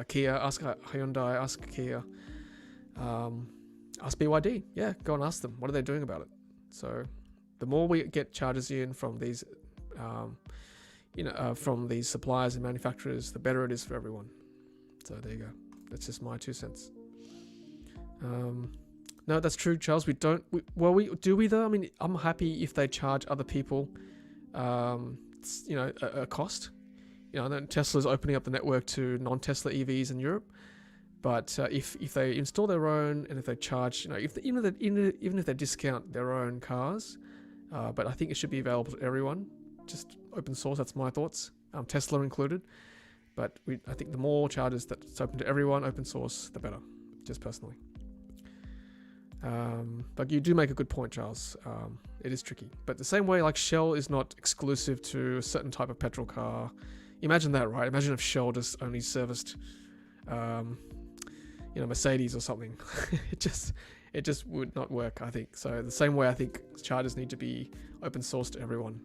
Kia, ask Hyundai, ask Kia, ask BYD. Yeah, go and ask them, what are they doing about it? So the more we get chargers in from these, from these suppliers and manufacturers, the better it is for everyone. So there you go. That's just my 2 cents. No, that's true, Charles. We do we though? I mean, I'm happy if they charge other people, a cost. Then Tesla's opening up the network to non-Tesla EVs in Europe. But if they install their own and if they charge, even if they discount their own cars, but I think it should be available to everyone, just open source. That's my thoughts, Tesla included. But I think the more chargers that's open to everyone, open source, the better, just personally. But you do make a good point, Charles. It is tricky. But the same way, like Shell is not exclusive to a certain type of petrol car. Imagine that, right? Imagine if Shell just only serviced, Mercedes or something. It just would not work, I think. So the same way, I think chargers need to be open source to everyone,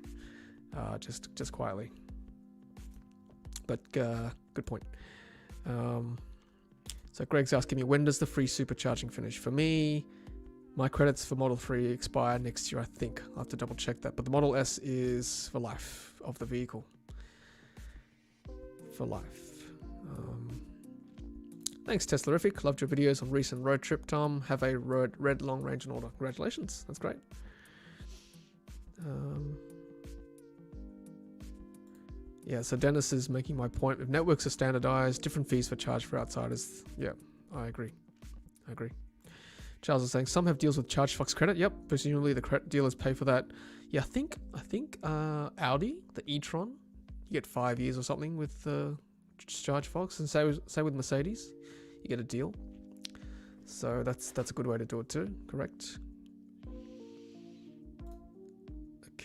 just quietly. But good point. So Greg's asking me, when does the free supercharging finish? For me, my credits for Model 3 expire next year, I think. I'll have to double check that. But the Model S is for life of the vehicle. For life. Thanks, Teslarific. Loved your videos on recent road trip, Tom. Have a red long range in order. Congratulations. That's great. Yeah, so Dennis is making my point. If networks are standardized, different fees for charge for outsiders. Yeah, I agree. Charles is saying some have deals with ChargeFox credit. Yep, presumably the credit dealers pay for that. Yeah, I think Audi, the e-tron, you get 5 years or something with ChargeFox, and say with Mercedes, you get a deal. So that's a good way to do it too. Correct.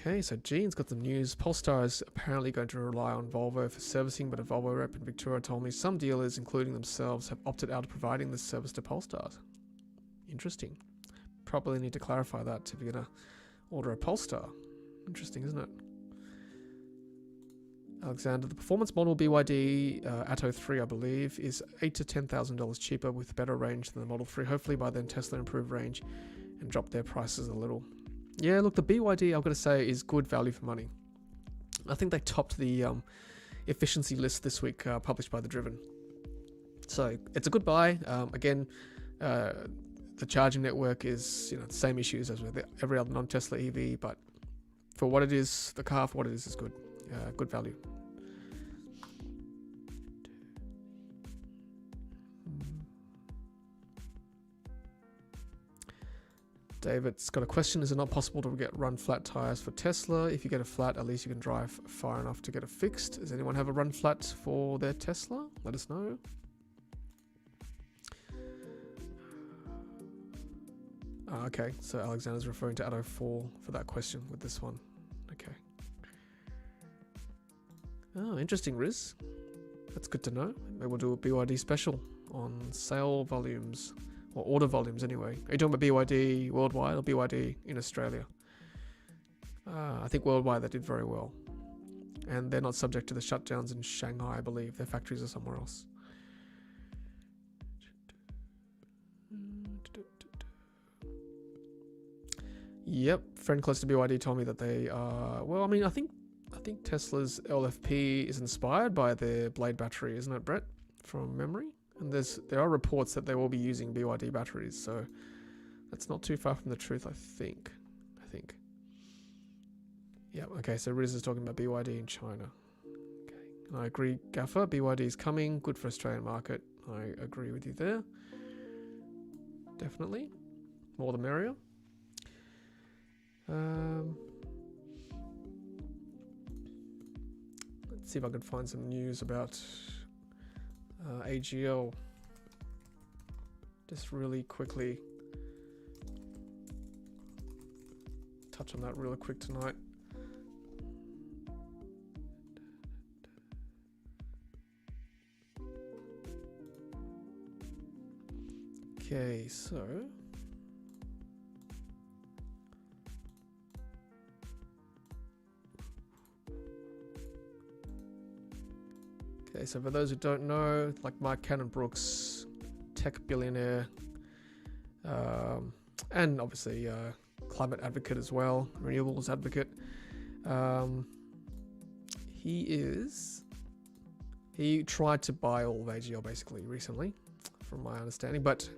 Okay, so Gene's got some news. Polestar is apparently going to rely on Volvo for servicing, but a Volvo rep in Victoria told me some dealers, including themselves, have opted out of providing this service to Polestars. Interesting. probably need to clarify that if you're going to order a Polestar. Interesting, isn't it? Alexander, the performance model BYD Atto 3, I believe, is $8,000 to $10,000 cheaper with better range than the Model 3. Hopefully by then Tesla improved range and drop their prices a little. Yeah, look, the BYD, I've got to say, is good value for money. I think they topped the efficiency list this week, published by The Driven. So it's a good buy. Again, the charging network is, the same issues as with every other non-Tesla EV, but for what it is, the car for what it is good. Good value. David's got a question. Is it not possible to run flat tires for Tesla? If you get a flat, at least you can drive far enough to get it fixed. Does anyone have a run flat for their Tesla? Let us know. Okay, so Alexander's referring to Atto 4 for that question with this one. Okay. Oh, interesting, Riz. That's good to know. Maybe we'll do a BYD special on sale volumes, or order volumes anyway. Are you talking about BYD worldwide or BYD in Australia? I think worldwide they did very well. And they're not subject to the shutdowns in Shanghai, I believe. Their factories are somewhere else. Yep, friend close to BYD told me that they are... Well, I mean, I think Tesla's LFP is inspired by their Blade battery, isn't it, Brett? From memory? And there are reports that they will be using BYD batteries, so that's not too far from the truth, I think. Yeah, okay, so Riz is talking about BYD in China. Okay, and I agree, Gaffer, BYD is coming, good for Australian market. I agree with you there. Definitely. More the merrier. Let's see if I can find some news about AGL. Just really quickly touch on that real quick tonight. Okay, so for those who don't know, like Mike Cannon-Brookes, tech billionaire, and obviously climate advocate as well, renewables advocate. He tried to buy all of AGL basically recently, from my understanding, but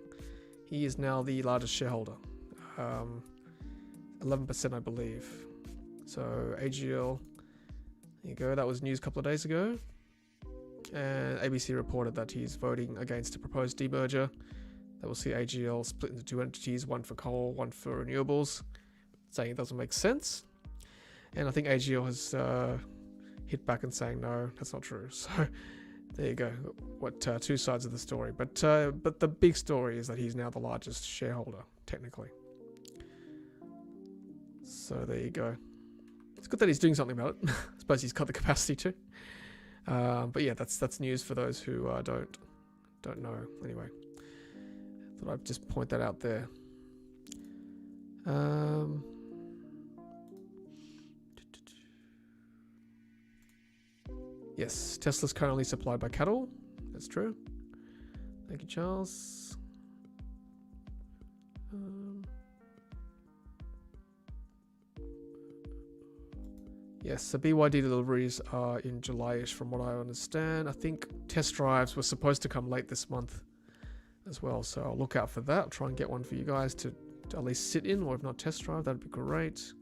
he is now the largest shareholder, 11% I believe. So AGL, there you go, that was news a couple of days ago. And ABC reported that he's voting against a proposed demerger that will see AGL split into two entities, one for coal, one for renewables, saying it doesn't make sense. And I think AGL has hit back and saying, no, that's not true. So there you go. Two sides of the story. But the big story is that he's now the largest shareholder, technically. So there you go. It's good that he's doing something about it. I suppose he's got the capacity to. But yeah, that's news for those who don't know. Anyway, thought I'd just point that out there. Yes, Tesla's currently supplied by cattle. That's true. Thank you, Charles. Yes, so BYD deliveries are in July-ish from what I understand. I think test drives were supposed to come late this month as well, so I'll look out for that. I'll try and get one for you guys to at least sit in, or if not test drive, that'd be great.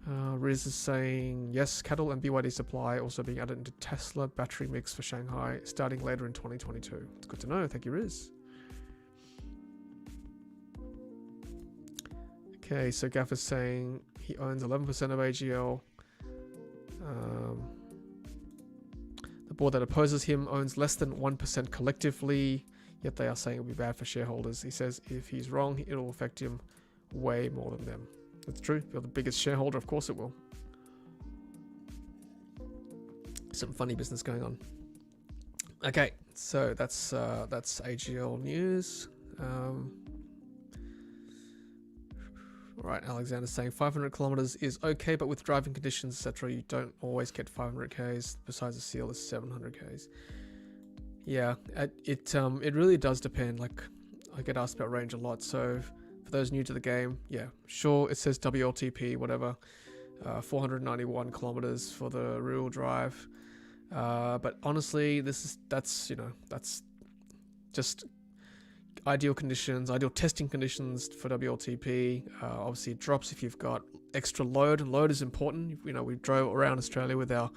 Riz is saying, yes, cattle and BYD supply also being added into Tesla battery mix for Shanghai starting later in 2022. It's good to know. Thank you, Riz. Okay, so Gaff is saying he owns 11% of AGL. The board that opposes him owns less than 1% collectively, yet they are saying it'll be bad for shareholders. He says if he's wrong, it'll affect him way more than them. That's true. If you're the biggest shareholder, of course it will. Some funny business going on. Okay, so that's AGL news. Right, Alexander's saying 500 kilometers is okay, but with driving conditions, etc., you don't always get 500 k's. Besides, the seal is 700 k's. Yeah, it really does depend. Like, I get asked about range a lot. So for those new to the game, yeah, sure, it says WLTP, whatever, 491 kilometers for the rear-wheel drive. But honestly, that's just ideal conditions, ideal testing conditions for WLTP. Obviously, it drops if you've got extra load. Load is important. You know, we drove around Australia with or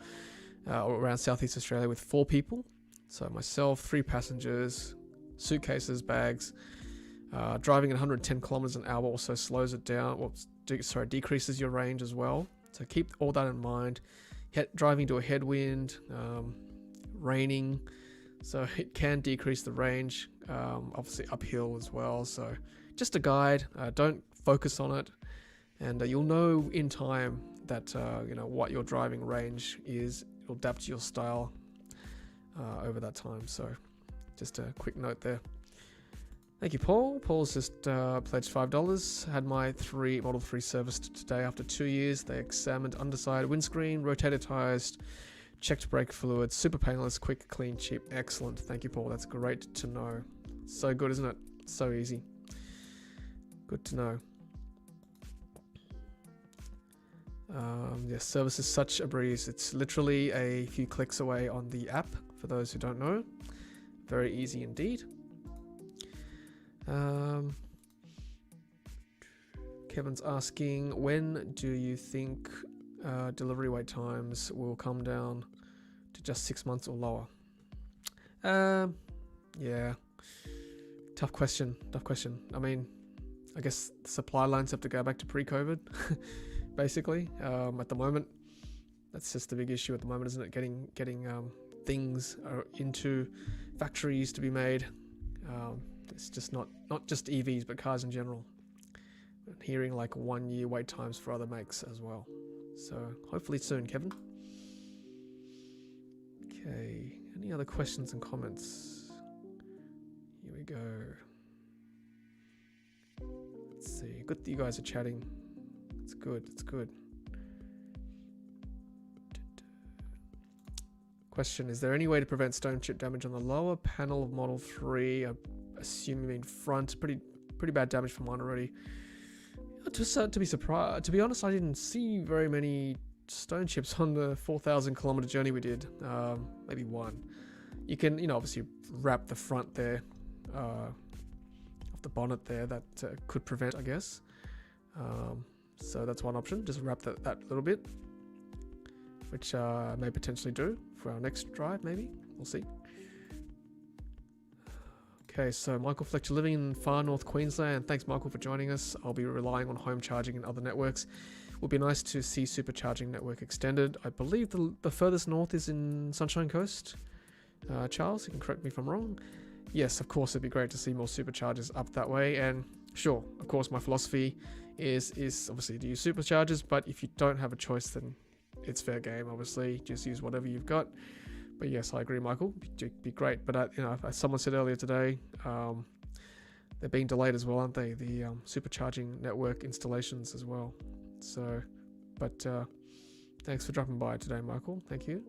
around Southeast Australia with 4 people. So myself, 3 passengers, suitcases, bags. Driving at 110 kilometers an hour also slows it down. Well, decreases your range as well. So keep all that in mind. Driving to a headwind, raining, so it can decrease the range. Obviously uphill as well. So just a guide. Don't focus on it, and you'll know in time that what your driving range is. It'll adapt to your style over that time. So just a quick note there. Thank you, Paul. Paul's just pledged $5. Had my Model 3 serviced today after 2 years. They examined underside windscreen, rotated tires, checked brake fluid. Super painless, quick, clean, cheap. Excellent. Thank you, Paul. That's great to know. So good, isn't it? So easy. Good to know. Yes, service is such a breeze. It's literally a few clicks away on the app, for those who don't know. Very easy indeed. Kevin's asking, when do you think delivery wait times will come down to just 6 months or lower? Yeah, tough question. I mean, I guess the supply lines have to go back to pre-COVID, basically. At the moment, that's just the big issue at the moment, isn't it? Getting things into factories to be made. It's just not just EVs, but cars in general. I'm hearing like 1 year wait times for other makes as well. So hopefully soon, Kevin. Okay, any other questions and comments? Here we go. Let's see. Good that you guys are chatting. It's good. Question, is there any way to prevent stone chip damage on the lower panel of Model 3? I assume you mean front. Pretty bad damage for mine already. To be surprised, to be honest, I didn't see very many stone chips on the 4,000 kilometer journey we did. Maybe one. You can, obviously wrap the front there, of the bonnet there. That could prevent, I guess. So that's one option. Just wrap that little bit, which I may potentially do for our next drive, maybe. We'll see. Okay, so Michael Fletcher, living in far north Queensland. Thanks, Michael, for joining us. I'll be relying on home charging and other networks. Would be nice to see supercharging network extended. I believe the furthest north is in Sunshine Coast. Charles, you can correct me if I'm wrong. Yes, of course, it'd be great to see more superchargers up that way. And sure, of course, my philosophy is obviously to use superchargers, but if you don't have a choice, then it's fair game, obviously. Just use whatever you've got. But yes, I agree, Michael. It'd be great. But as someone said earlier today, they're being delayed as well, aren't they? The supercharging network installations as well. So, but thanks for dropping by today, Michael. Thank you.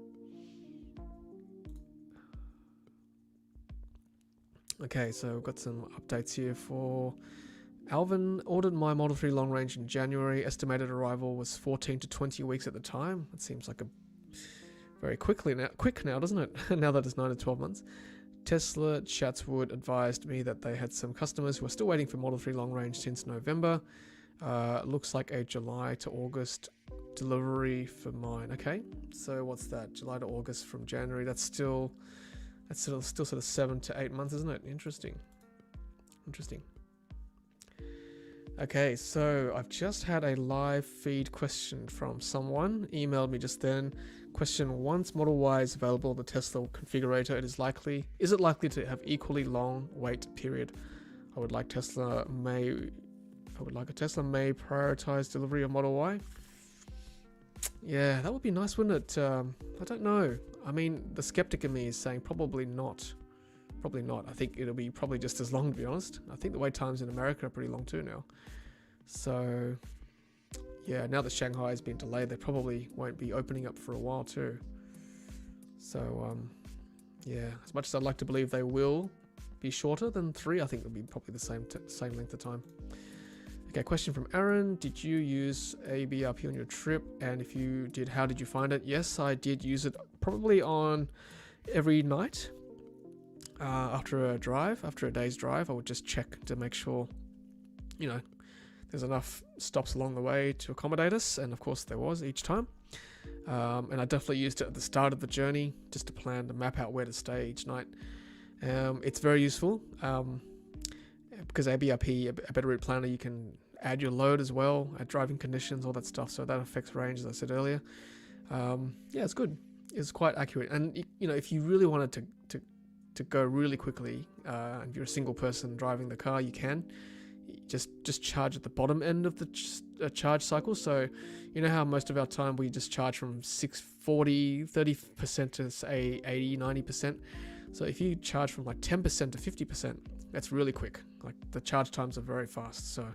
Okay, so we've got some updates here for Alvin. Ordered my Model 3 long range in January. Estimated arrival was 14 to 20 weeks at the time. It seems like a very quick now, doesn't it? Now that it's 9 to 12 months. Tesla Chatswood advised me that they had some customers who are still waiting for Model 3 long range since November. Looks like a July to August delivery for mine. Okay, so what's that? July to August from January. That's still sort of 7 to 8 months, isn't it? Interesting. Okay, so I've just had a live feed question from someone. Emailed me just then. Question, once Model Y is available on the Tesla configurator, is it likely to have equally long wait period? I would like a Tesla may prioritize delivery of Model Y. Yeah, that would be nice, wouldn't it? I don't know. I mean, the skeptic in me is saying probably not. I think it'll be probably just as long, to be honest. I think the wait times in America are pretty long too now. So yeah, now that Shanghai has been delayed, they probably won't be opening up for a while too. So yeah, as much as I'd like to believe they will be shorter than 3, I think it'll be probably the same length of time. Okay, question from Aaron. Did you use ABRP on your trip? And if you did, how did you find it? Yes, I did use it probably on every night. After a day's drive, I would just check to make sure, you know, there's enough stops along the way to accommodate us. And of course there was each time. And I definitely used it at the start of the journey just to plan to map out where to stay each night. It's very useful because ABRP, a better route planner, you can add your load as well, add driving conditions, all that stuff. So that affects range, as I said earlier. Yeah, it's good. It's quite accurate. And you know, if you really wanted to go really quickly, and you're a single person driving the car, you can just charge at the bottom end of the charge cycle. So you know how most of our time we just charge from 30% to say 80, 90%. So if you charge from like 10% to 50%, that's really quick. Like the charge times are very fast. So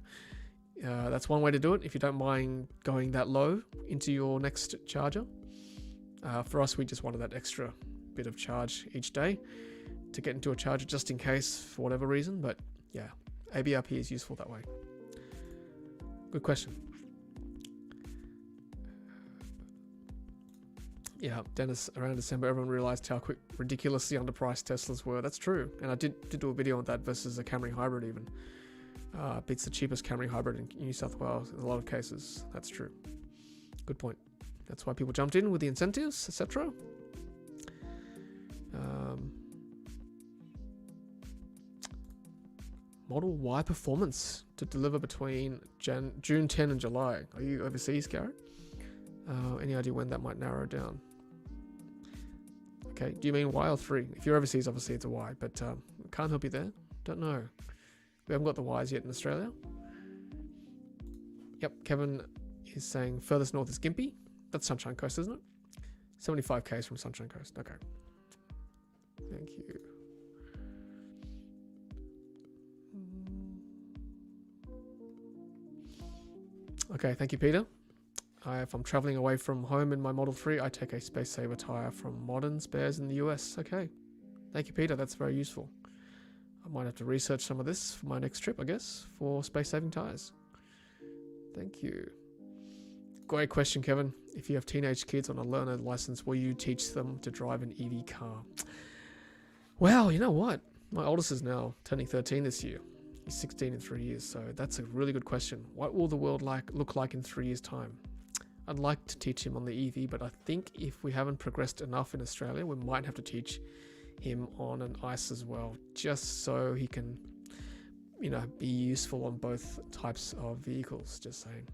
that's one way to do it if you don't mind going that low into your next charger. For us, we just wanted that extra bit of charge each day to get into a charger just in case for whatever reason. But yeah, ABRP is useful that way. Good question. Yeah, Dennis, around December, everyone realized how ridiculously underpriced Teslas were. That's true. And I did do a video on that versus a Camry hybrid even. Beats the cheapest Camry hybrid in New South Wales in a lot of cases. That's true. Good point. That's why people jumped in with the incentives, etc. Model Y performance to deliver between June 10 and July. Are you overseas, Garrett? Any idea when that might narrow down? Okay, do you mean Y or 3? If you're overseas, obviously it's a Y, but can't help you there. Don't know. We haven't got the Ys yet in Australia. Yep, Kevin is saying furthest north is Gympie. That's Sunshine Coast, isn't it? 75 k's from Sunshine Coast. Okay. Thank you. Okay, thank you, Peter. If I'm traveling away from home in my Model 3, I take a Space Saver tire from Modern Spares in the US. Okay. Thank you, Peter. That's very useful. I might have to research some of this for my next trip, I guess, for space-saving tires. Thank you. Great question, Kevin. If you have teenage kids on a learner license, will you teach them to drive an EV car? Well, you know what? My oldest is now turning 13 this year. He's 16 in 3 years, so that's a really good question. What will the world look like in 3 years' time? I'd like to teach him on the EV, but I think if we haven't progressed enough in Australia, we might have to teach him on an ICE as well, just so he can, you know, be useful on both types of vehicles. Just saying.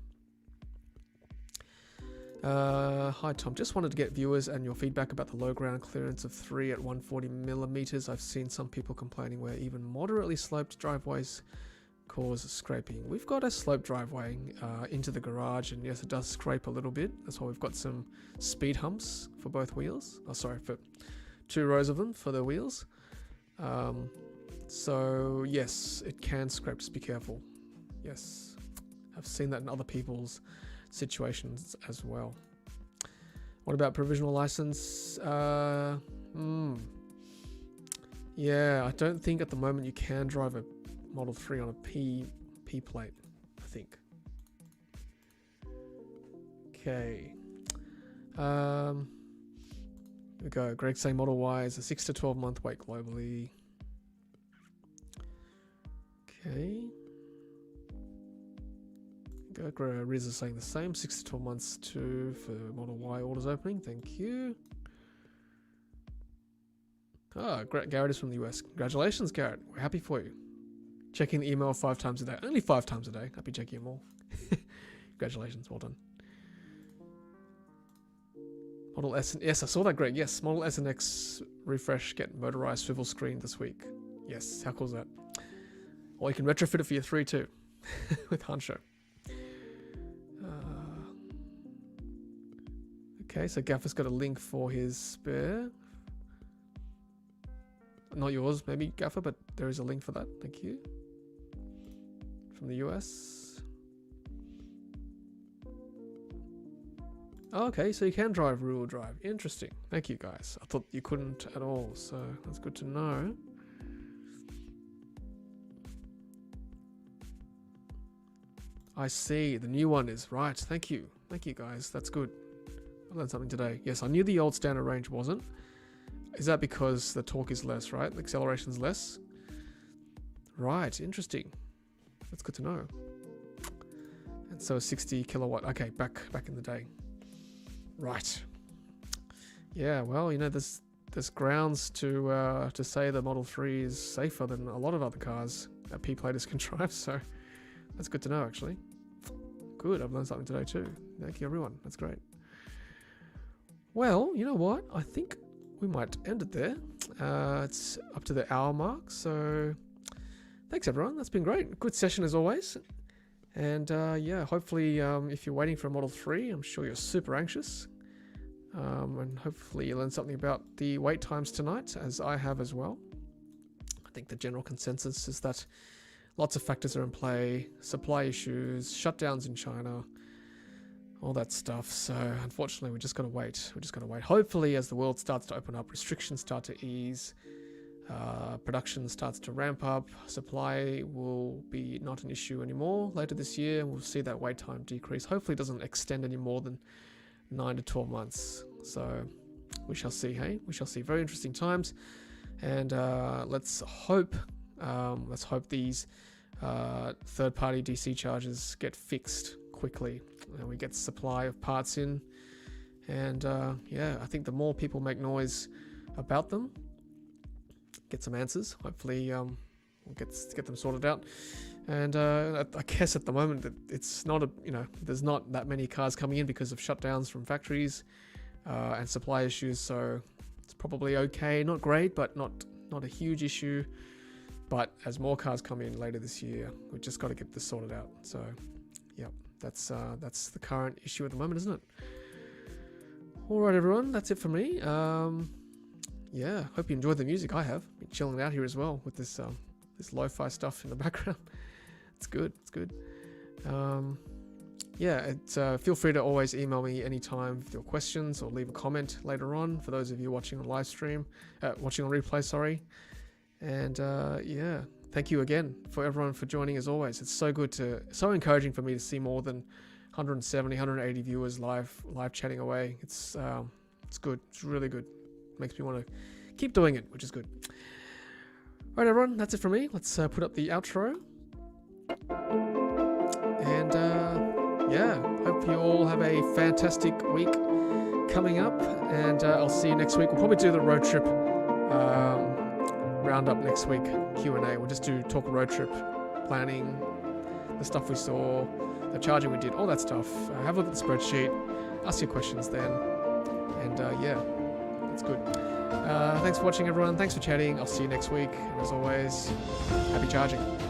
Hi Tom, just wanted to get viewers and your feedback about the low ground clearance of 3 at 140 millimeters. I've seen some people complaining where even moderately sloped driveways cause scraping. We've got a sloped driveway into the garage, and yes, it does scrape a little bit. That's why we've got some speed humps for both wheels. Oh, sorry, for 2 rows of them for the wheels. So yes, it can scrape. Just be careful. Yes, I've seen that in other people's situations as well. What about provisional license? Yeah, I don't think at the moment you can drive a Model 3 on a P plate, I think. Okay. Here we go. Greg saying Model Y is a 6 to 12 month wait globally. Okay. Riz is saying the same, 6 to 12 months too for Model Y orders opening. Thank you. Garrett is from the US. Congratulations, Garrett. We're happy for you. Checking the email 5 times a day. Only 5 times a day. I'll be checking them all. Congratulations. Well done. Model S and yes, I saw that, Greg. Yes, Model S and X refresh, get motorized swivel screen this week. Yes, how cool is that? Or you can retrofit it for your 3 too with Hancho. Okay, so Gaffer's got a link for his spare. Not yours, maybe, Gaffer, but there is a link for that. Thank you. From the US. Oh, okay, so you can drive rear-wheel drive. Interesting. Thank you, guys. I thought you couldn't at all, so that's good to know. I see. The new one is right. Thank you. Thank you, guys. That's good. I learned something today. Yes, I knew the old standard range wasn't. Is that because the torque is less, right? The acceleration's less? Right. Interesting. That's good to know. And so 60 kilowatt. Okay, back in the day. Right. Yeah, well, you know, there's grounds to say the Model 3 is safer than a lot of other cars that P-platers can drive, so that's good to know, actually. Good, I've learned something today too. Thank you, everyone. That's great. Well, you know what? I think we might end it there. It's up to the hour mark, so thanks, everyone. That's been great. Good session as always. And yeah, hopefully if you're waiting for a Model 3, I'm sure you're super anxious. And hopefully you learned something about the wait times tonight, as I have as well. I think the general consensus is that lots of factors are in play, supply issues, shutdowns in China, all that stuff. So unfortunately, we just got to wait. We just got to wait. Hopefully, as the world starts to open up, restrictions start to ease, production starts to ramp up, supply will be not an issue anymore later this year. We'll see that wait time decrease. Hopefully, it doesn't extend any more than 9 to 12 months. So we shall see, hey? We shall see. Very interesting times. And let's hope these third-party DC chargers get fixed quickly and we get supply of parts in. And yeah, I think the more people make noise about them, get some answers. Hopefully we'll get them sorted out. And I guess at the moment that it's not there's not that many cars coming in because of shutdowns from factories and supply issues. So it's probably okay, not great, but not a huge issue. But as more cars come in later this year, we've just got to get this sorted out. So yeah, that's the current issue at the moment, isn't it? All right, everyone, that's it for me. Yeah, hope you enjoyed the music. I have been chilling out here as well with this lo-fi stuff in the background. It's good. It's good. Yeah, feel free to always email me anytime with your questions or leave a comment later on for those of you watching on live stream, watching on replay, sorry. And yeah, thank you again for everyone for joining as always. It's so encouraging for me to see more than 170, 180 viewers live chatting away. It's good. It's really good. Makes me want to keep doing it, which is good. All right, everyone, that's it from me. Let's put up the outro. And yeah, hope you all have a fantastic week coming up. And I'll see you next week. We'll probably do the road trip roundup next week, Q&A. We'll just talk road trip planning, the stuff we saw, the charging we did, all that stuff. Have a look at the spreadsheet, ask your questions then. And yeah, it's good. Thanks for watching, everyone. Thanks for chatting. I'll see you next week. And as always, happy charging.